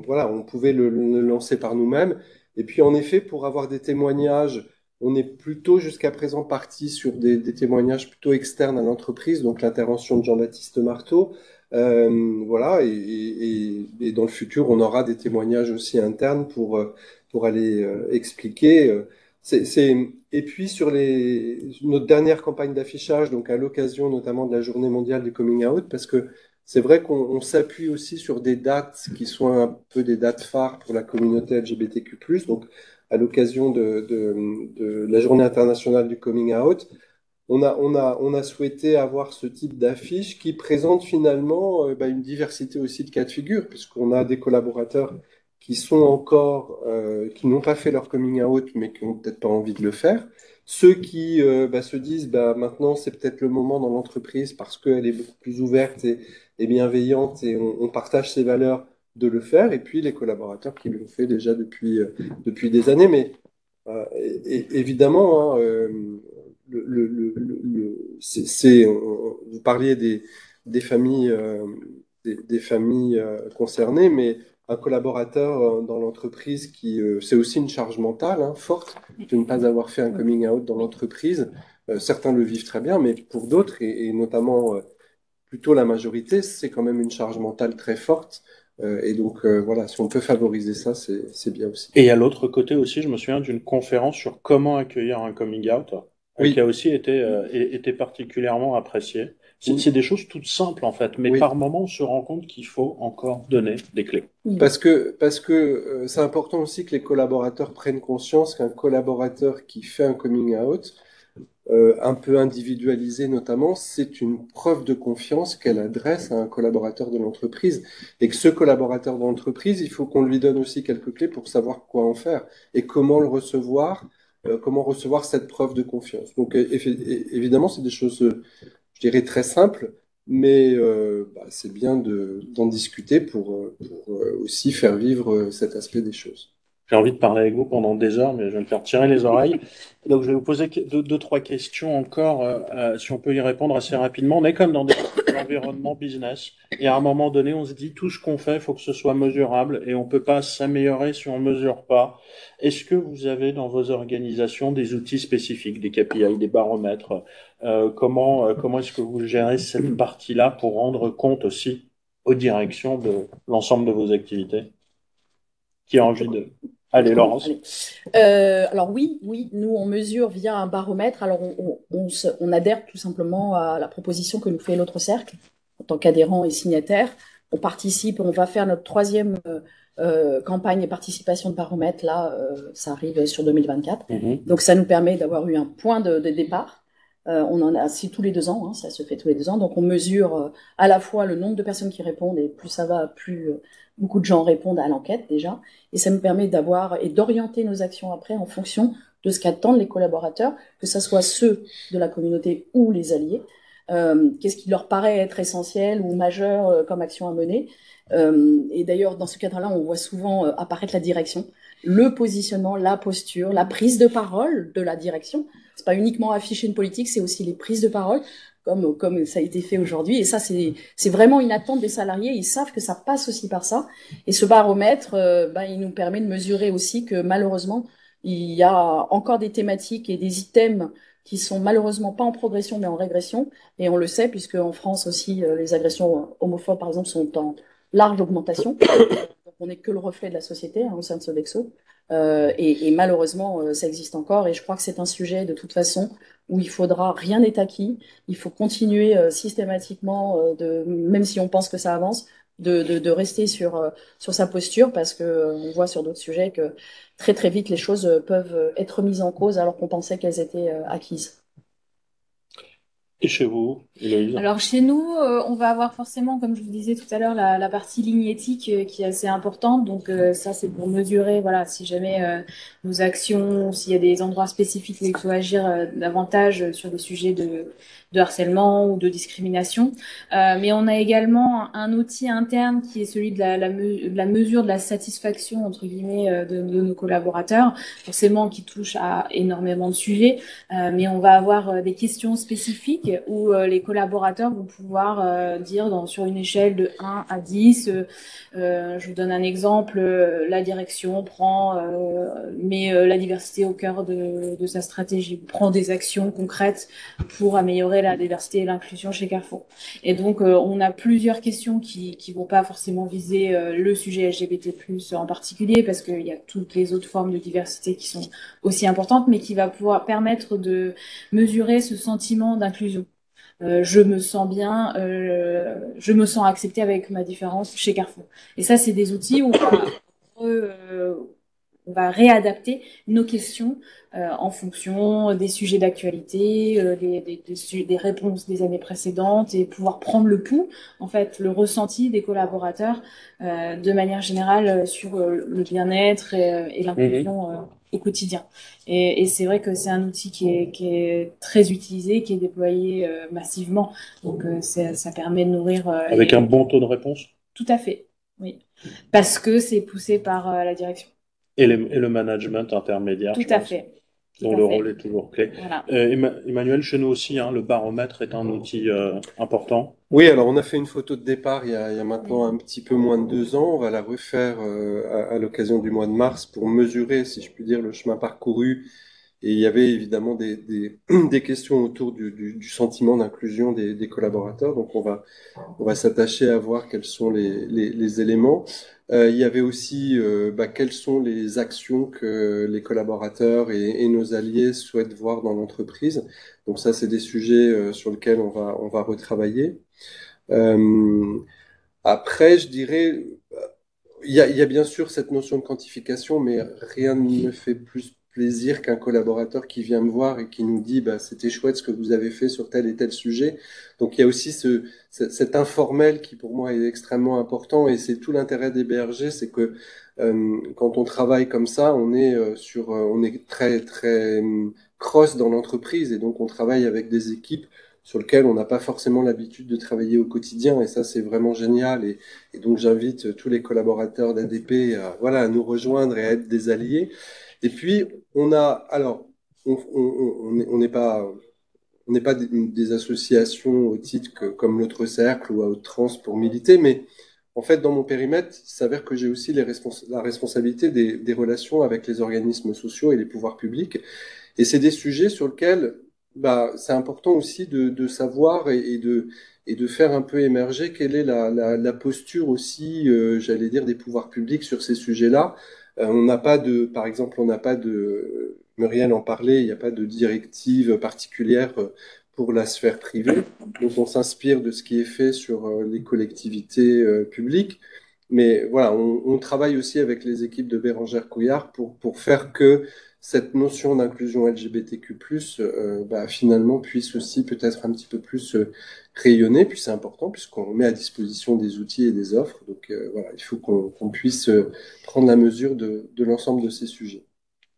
voilà, on pouvait le lancer par nous-mêmes. Et puis, en effet, pour avoir des témoignages, on est plutôt jusqu'à présent parti sur des témoignages plutôt externes à l'entreprise, donc l'intervention de Jean-Baptiste Marteau. Voilà, et dans le futur, on aura des témoignages aussi internes pour aller expliquer. Et puis sur notre dernière campagne d'affichage, donc à l'occasion notamment de la Journée mondiale du coming out, parce que c'est vrai qu'on s'appuie aussi sur des dates qui sont un peu des dates phares pour la communauté LGBTQ+. Donc à l'occasion de la Journée internationale du coming out, on a souhaité avoir ce type d'affiche qui présente finalement bah, une diversité aussi de cas de figure, puisqu'on a des collaborateurs qui sont encore, qui n'ont pas fait leur coming out, mais qui n'ont peut-être pas envie de le faire. Ceux qui bah, se disent, bah, maintenant c'est peut-être le moment dans l'entreprise parce qu'elle est beaucoup plus ouverte et bienveillante et on partage ses valeurs de le faire. Et puis les collaborateurs qui l'ont fait déjà depuis des années. Mais évidemment, hein, vous parliez des familles, des familles concernées, mais un collaborateur dans l'entreprise c'est aussi une charge mentale hein, forte de ne pas avoir fait un coming out dans l'entreprise. Certains le vivent très bien, mais pour d'autres, et notamment plutôt la majorité, c'est quand même une charge mentale très forte. Et donc voilà, si on peut favoriser ça, c'est bien aussi. Et à l'autre côté aussi, je me souviens d'une conférence sur comment accueillir un coming out, Oui. qui a aussi été particulièrement appréciée. C'est des choses toutes simples en fait, mais par moment on se rend compte qu'il faut encore donner des clés. Parce que c'est important aussi que les collaborateurs prennent conscience qu'un collaborateur qui fait un coming out, un peu individualisé notamment, c'est une preuve de confiance qu'elle adresse à un collaborateur de l'entreprise. Et que ce collaborateur de l'entreprise, il faut qu'on lui donne aussi quelques clés pour savoir quoi en faire et comment le recevoir, comment recevoir cette preuve de confiance. Donc évidemment, c'est des choses, je dirais, très simples, mais bah, c'est bien d'en discuter pour aussi faire vivre cet aspect des choses. J'ai envie de parler avec vous pendant des heures, mais je vais me faire tirer les oreilles. Donc, je vais vous poser deux, trois questions encore, si on peut y répondre assez rapidement. On est comme dans des environnements business. Et à un moment donné, on se dit, tout ce qu'on fait, il faut que ce soit mesurable et on peut pas s'améliorer si on mesure pas. Est-ce que vous avez dans vos organisations des outils spécifiques, des KPI, des baromètres? Comment est-ce que vous gérez cette partie-là pour rendre compte aussi aux directions de l'ensemble de vos activités? Qui a envie de... Allez, Laurence. Alors oui, nous on mesure via un baromètre. Alors on adhère tout simplement à la proposition que nous fait l'autre cercle en tant qu'adhérent et signataire. On participe, on va faire notre troisième campagne et participation de baromètre. Là, ça arrive sur 2024. Donc ça nous permet d'avoir eu un point de départ. On en a assis tous les 2 ans, hein, ça se fait tous les 2 ans. Donc on mesure à la fois le nombre de personnes qui répondent, et plus ça va, plus beaucoup de gens répondent à l'enquête déjà. Et ça nous permet d'avoir et d'orienter nos actions après en fonction de ce qu'attendent les collaborateurs, que ce soit ceux de la communauté ou les alliés. Qu'est-ce qui leur paraît être essentiel ou majeur comme action à mener. Et d'ailleurs, dans ce cadre-là, on voit souvent apparaître la direction, le positionnement, la posture, la prise de parole de la direction. C'est pas uniquement afficher une politique, c'est aussi les prises de parole, comme ça a été fait aujourd'hui. Et ça, c'est vraiment une attente des salariés. Ils savent que ça passe aussi par ça. Et ce baromètre, il nous permet de mesurer aussi que malheureusement, il y a encore des thématiques et des items qui sont malheureusement pas en progression, mais en régression. Et on le sait, puisque en France aussi, les agressions homophobes, par exemple, sont en large augmentation. Donc, on n'est que le reflet de la société au sein de Sodexo. Et malheureusement, ça existe encore. Et je crois que c'est un sujet, de toute façon, où il faudra, rien n'est acquis. Il faut continuer systématiquement, même si on pense que ça avance, de rester sur sa posture, parce que on voit sur d'autres sujets que très très vite les choses peuvent être mises en cause alors qu'on pensait qu'elles étaient acquises. Et chez vous, Héloïse? Alors chez nous, on va avoir forcément, comme je vous disais tout à l'heure, la partie ligne éthique qui est assez importante. Donc ça, c'est pour mesurer, voilà, si jamais nos actions, s'il y a des endroits spécifiques où il faut agir davantage sur des sujets de harcèlement ou de discrimination. Mais on a également un outil interne qui est celui de la mesure de la satisfaction, entre guillemets, de nos collaborateurs, forcément qui touche à énormément de sujets. Mais on va avoir des questions spécifiques où les collaborateurs vont pouvoir dire sur une échelle de 1 à 10, je vous donne un exemple, la direction met la diversité au cœur de sa stratégie, prend des actions concrètes pour améliorer la diversité et l'inclusion chez Carrefour. Et donc on a plusieurs questions qui vont pas forcément viser le sujet LGBT+ en particulier, parce qu'il y a toutes les autres formes de diversité qui sont aussi importantes, mais qui va pouvoir permettre de mesurer ce sentiment d'inclusion. Je me sens bien, je me sens acceptée avec ma différence chez Carrefour. Et ça, c'est des outils où on va réadapter nos questions en fonction des sujets d'actualité, des réponses des années précédentes, et pouvoir prendre le pouls, en fait, le ressenti des collaborateurs de manière générale sur le bien-être et l'inclusion au quotidien. Et c'est vrai que c'est un outil qui est très utilisé, qui est déployé massivement. Donc ça permet de nourrir... Avec un bon taux de réponse? Tout à fait, oui. Parce que c'est poussé par la direction. Et le management intermédiaire, tout à fait. Dont le rôle est toujours clé. Voilà. Emmanuel, chez nous aussi, le baromètre est un outil important. Oui, alors on a fait une photo de départ il y a maintenant un petit peu moins de 2 ans. On va la refaire à l'occasion du mois de mars pour mesurer, si je puis dire, le chemin parcouru. Et il y avait évidemment des questions autour du sentiment d'inclusion des collaborateurs. Donc on va s'attacher à voir quels sont les éléments. Il y avait aussi quelles sont les actions que les collaborateurs et nos alliés souhaitent voir dans l'entreprise. Donc ça, c'est des sujets sur lesquels on va retravailler. Après, je dirais, il y a bien sûr cette notion de quantification, mais rien ne me fait plus plaisir qu'un collaborateur qui vient me voir et qui nous dit c'était chouette ce que vous avez fait sur tel et tel sujet. Donc il y a aussi cet informel qui pour moi est extrêmement important, et c'est tout l'intérêt des BRG, c'est que quand on travaille comme ça, on est très très cross dans l'entreprise, et donc on travaille avec des équipes sur lequel on n'a pas forcément l'habitude de travailler au quotidien, et ça c'est vraiment génial. Et donc j'invite tous les collaborateurs d'ADP à nous rejoindre et à être des alliés. Et puis on n'est pas des associations au titre comme l'autre cercle ou à Trans pour militer, mais en fait, dans mon périmètre, il s'avère que j'ai aussi la responsabilité des relations avec les organismes sociaux et les pouvoirs publics. Et c'est des sujets sur lesquels c'est important aussi de savoir et de faire un peu émerger quelle est la posture aussi, j'allais dire, des pouvoirs publics sur ces sujets-là. On n'a pas par exemple, on n'a pas Muriel en parlait, il n'y a pas de directive particulière pour la sphère privée. Donc on s'inspire de ce qui est fait sur les collectivités publiques. Mais voilà, on travaille aussi avec les équipes de Bérengère Couillard pour faire que cette notion d'inclusion LGBTQ+, finalement puisse aussi peut-être un petit peu plus rayonner. Puis c'est important puisqu'on met à disposition des outils et des offres. Donc il faut qu'on puisse prendre la mesure de l'ensemble de ces sujets.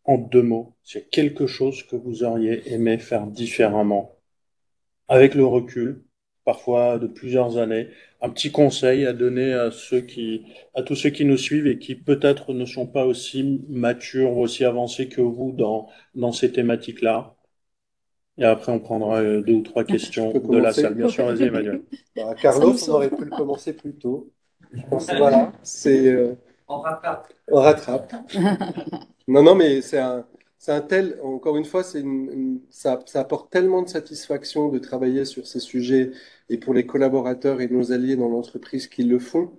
En 2 mots, c'est quelque chose que vous auriez aimé faire différemment, avec le recul, parfois de plusieurs années, un petit conseil à donner à tous ceux qui nous suivent et qui peut-être ne sont pas aussi matures ou aussi avancés que vous dans ces thématiques-là. Et après, on prendra 2 ou 3 questions de la salle. Bien sûr, vas-y, Emmanuel. Carlos, on aurait pu le commencer plus tôt. Je pense que voilà, c'est... On rattrape. Non, mais c'est un tel, encore une fois, ça apporte tellement de satisfaction de travailler sur ces sujets et pour les collaborateurs et nos alliés dans l'entreprise qui le font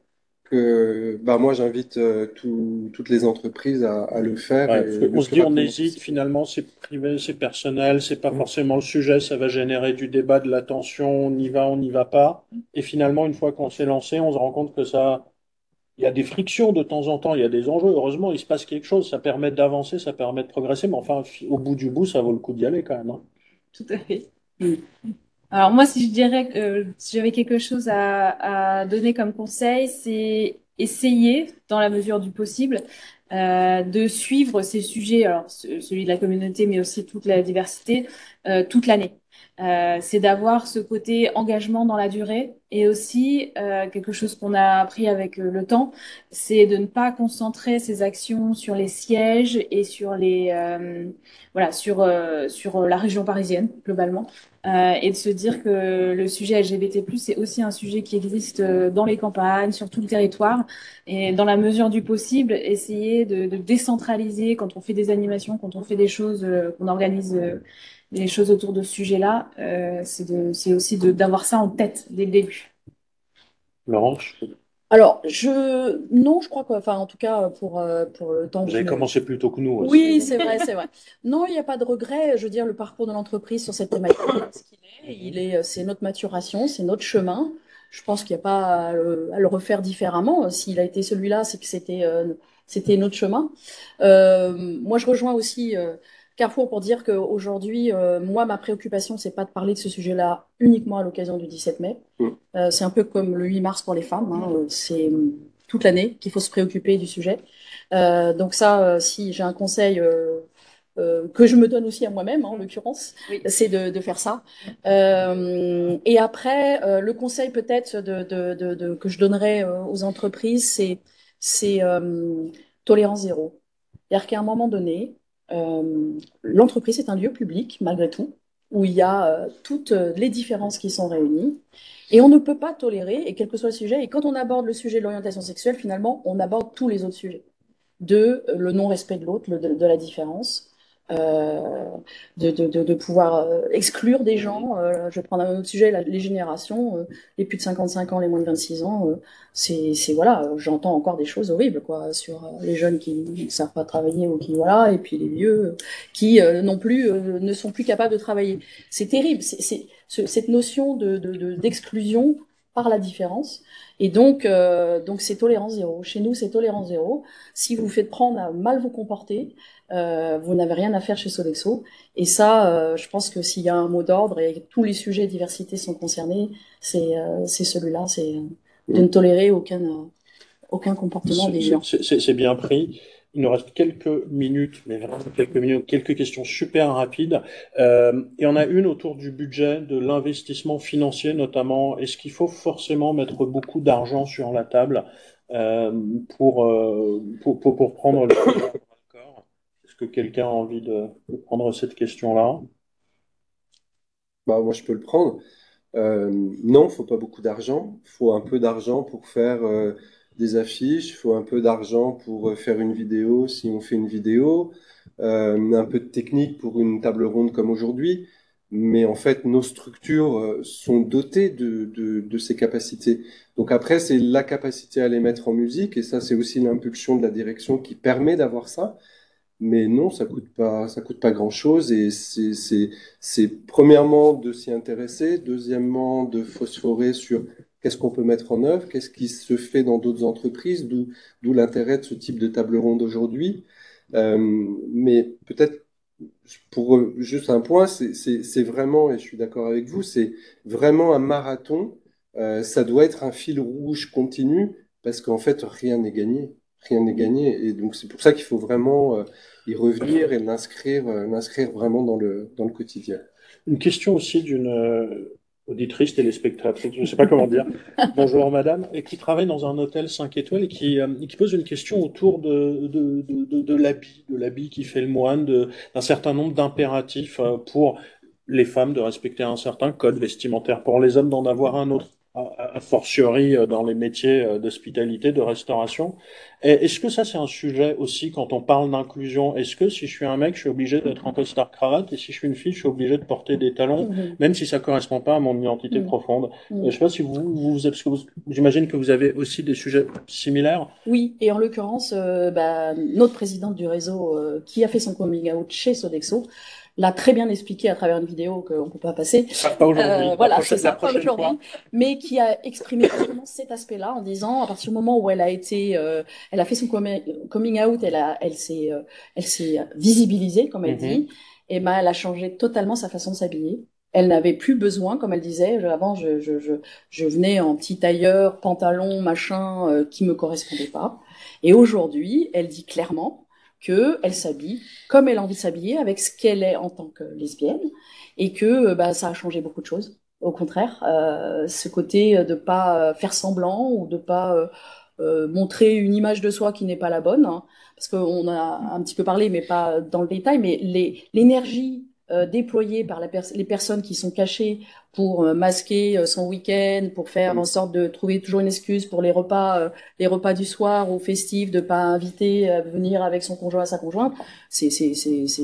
que moi j'invite toutes les entreprises à le faire. Ouais, on se dit on hésite, finalement c'est privé, c'est personnel, c'est pas forcément le sujet, ça va générer du débat, de l'attention, on y va pas. Et finalement, une fois qu'on s'est lancé, on se rend compte que il y a des frictions de temps en temps, il y a des enjeux. Heureusement, il se passe quelque chose, ça permet d'avancer, ça permet de progresser, mais enfin, au bout du bout, ça vaut le coup d'y aller quand même. Hein. Tout à fait. Alors moi, si je dirais que si j'avais quelque chose à donner comme conseil, c'est essayer, dans la mesure du possible, de suivre ces sujets, alors celui de la communauté, mais aussi toute la diversité, toute l'année. C'est d'avoir ce côté engagement dans la durée et aussi quelque chose qu'on a appris avec le temps, c'est de ne pas concentrer ses actions sur les sièges et sur sur la région parisienne globalement. Et de se dire que le sujet LGBT+, c'est aussi un sujet qui existe dans les campagnes, sur tout le territoire. Et dans la mesure du possible, essayer de décentraliser quand on fait des animations, quand on fait des choses, qu'on organise des choses autour de ce sujet-là. C'est aussi d'avoir ça en tête dès le début. Laurence? Alors, non, je crois enfin, en tout cas, pour le temps. Vous avez commencé plus tôt que nous aussi. Oui, c'est vrai, c'est vrai. Non, il n'y a pas de regret. Je veux dire, le parcours de l'entreprise sur cette thématique, c'est notre maturation, c'est notre chemin. Je pense qu'il n'y a pas à le refaire différemment. S'il a été celui-là, c'est que c'était notre chemin. Moi, je rejoins aussi Carrefour pour dire qu'aujourd'hui, moi, ma préoccupation, c'est pas de parler de ce sujet-là uniquement à l'occasion du 17 mai. C'est un peu comme le 8 mars pour les femmes. Hein, c'est toute l'année qu'il faut se préoccuper du sujet. Donc ça, si j'ai un conseil que je me donne aussi à moi-même, en l'occurrence, c'est de faire ça. Et après, le conseil peut-être que je donnerais aux entreprises, c'est tolérance zéro. C'est-à-dire qu'à un moment donné, l'entreprise est un lieu public, malgré tout, où il y a toutes les différences qui sont réunies. Et on ne peut pas tolérer, et quel que soit le sujet, et quand on aborde le sujet de l'orientation sexuelle, finalement, on aborde tous les autres sujets. Le non-respect de l'autre, de la différence, de pouvoir exclure des gens. Je vais prendre un autre sujet, les générations, les plus de 55 ans, les moins de 26 ans, voilà, j'entends encore des choses horribles, quoi, sur les jeunes qui ne savent pas travailler ou qui, voilà, et puis les vieux qui ne sont plus capables de travailler. C'est terrible, c'est cette notion d'exclusion par la différence. Et donc c'est tolérance zéro. Chez nous, c'est tolérance zéro. Si vous vous faites prendre à mal vous comporter, vous n'avez rien à faire chez Sodexo. Et ça, je pense que s'il y a un mot d'ordre et que tous les sujets de diversité sont concernés, c'est celui-là, c'est de ne tolérer aucun comportement des gens. C'est bien pris. Il nous reste quelques minutes, mais vraiment quelques minutes, quelques questions super rapides. Et on a une autour du budget, de l'investissement financier notamment. Est-ce qu'il faut forcément mettre beaucoup d'argent sur la table pour prendre le corps? Est-ce que quelqu'un a envie de prendre cette question-là? Bah, moi, je peux le prendre. Non, faut pas beaucoup d'argent. Faut un peu d'argent pour faire des affiches. Faut un peu d'argent pour faire une vidéo si on fait une vidéo. Un peu de technique pour une table ronde comme aujourd'hui. Mais en fait, nos structures sont dotées de ces capacités. Donc après, c'est la capacité à les mettre en musique. Et ça, c'est aussi l'impulsion de la direction qui permet d'avoir ça. Mais non, ça coûte pas grand-chose et c'est premièrement de s'y intéresser, deuxièmement de phosphorer sur qu'est-ce qu'on peut mettre en œuvre, qu'est-ce qui se fait dans d'autres entreprises, d'où l'intérêt de ce type de table ronde aujourd'hui. Mais peut-être pour juste un point, c'est vraiment, et je suis d'accord avec vous, c'est vraiment un marathon. Ça doit être un fil rouge continu parce qu'en fait, rien n'est gagné. Rien n'est gagné. Et donc, c'est pour ça qu'il faut vraiment y revenir et l'inscrire vraiment dans le quotidien. Une question aussi d'une auditrice téléspectatrice, je ne sais pas comment dire. Bonjour madame, et qui travaille dans un hôtel 5 étoiles et qui pose une question autour de l'habit qui fait le moine, d'un certain nombre d'impératifs pour les femmes de respecter un certain code vestimentaire, pour les hommes d'en avoir un autre, a fortiori dans les métiers d'hospitalité, de restauration. Et est-ce que ça c'est un sujet aussi quand on parle d'inclusion? Est-ce que si je suis un mec, je suis obligé d'être en costard cravate et si je suis une fille, je suis obligé de porter des talons, même si ça correspond pas à mon identité profonde? Je sais pas si j'imagine que vous avez aussi des sujets similaires. Oui, et en l'occurrence, notre présidente du réseau qui a fait son coming out chez Sodexo l'a très bien expliqué à travers une vidéo qu'on peut pas passer. Pas aujourd'hui. Voilà, c'est ça, pas aujourd'hui, mais qui a exprimé justement cet aspect-là en disant, à partir du moment où elle a été, elle a fait son coming out, elle s'est visibilisée, comme elle dit, et ben elle a changé totalement sa façon de s'habiller. Elle n'avait plus besoin, comme elle disait, avant je venais en petit tailleur, pantalon, machin, qui me correspondait pas. Et aujourd'hui, elle dit clairement qu'elle s'habille comme elle a envie de s'habiller, avec ce qu'elle est en tant que lesbienne, et que ça a changé beaucoup de choses. Au contraire, ce côté de pas faire semblant ou de pas montrer une image de soi qui n'est pas la bonne, hein, parce qu'on a un petit peu parlé, mais pas dans le détail, mais l'énergie déployée par les personnes qui sont cachées pour masquer son week-end, pour faire en sorte de trouver toujours une excuse pour les repas du soir ou festifs, de pas inviter à venir avec son conjoint, sa conjointe, c'est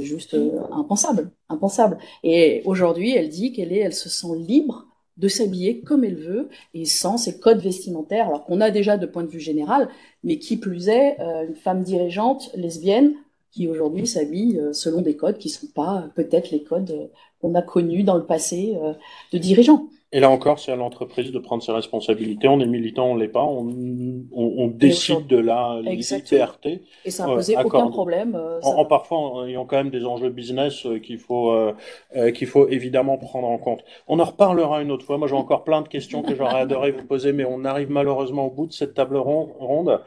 juste impensable. Et aujourd'hui, elle dit elle se sent libre de s'habiller comme elle veut et sans ces codes vestimentaires, alors qu'on a déjà de point de vue général, mais qui plus est, une femme dirigeante lesbienne qui aujourd'hui s'habille selon des codes qui sont pas peut-être les codes qu'on a connus dans le passé de dirigeants. Et là encore, c'est à l'entreprise de prendre ses responsabilités. On est militant, on l'est pas. On décide de la liberté. Et ça n'a posé aucun problème. Parfois, il y a quand même des enjeux business qu'il faut évidemment prendre en compte. On en reparlera une autre fois. Moi, j'ai encore plein de questions que j'aurais adoré vous poser, mais on arrive malheureusement au bout de cette table ronde.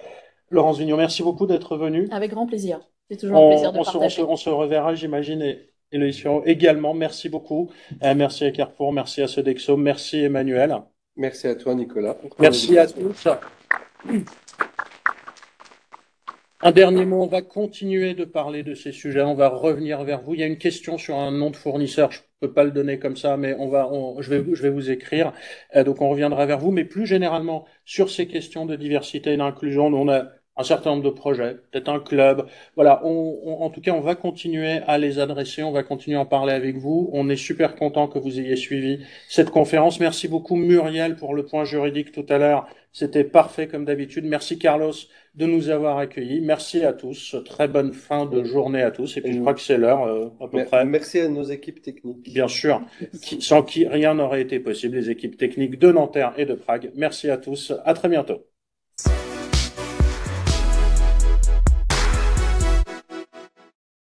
Laurence Vignon, merci beaucoup d'être venue. Avec grand plaisir. C'est toujours un plaisir de partager. On se reverra, j'imagine, et Loïs Firo également. Merci beaucoup. Merci à Carrefour, merci à Sodexo, merci Emmanuel. Merci à toi, Nicolas. Merci à tous. Un dernier mot, on va continuer de parler de ces sujets, on va revenir vers vous. Il y a une question sur un nom de fournisseur, je peux pas le donner comme ça, mais je vais vous écrire. Donc on reviendra vers vous, mais plus généralement sur ces questions de diversité et d'inclusion, on a un certain nombre de projets, peut-être un club. Voilà, en tout cas, on va continuer à les adresser, on va continuer à en parler avec vous. On est super content que vous ayez suivi cette conférence. Merci beaucoup Muriel pour le point juridique tout à l'heure. C'était parfait comme d'habitude. Merci Carlos de nous avoir accueillis. Merci à tous. Très bonne fin de journée à tous. Et puis je crois que c'est l'heure à peu près. Merci à nos équipes techniques. Bien sûr, sans qui rien n'aurait été possible. Les équipes techniques de Nanterre et de Prague. Merci à tous. À très bientôt.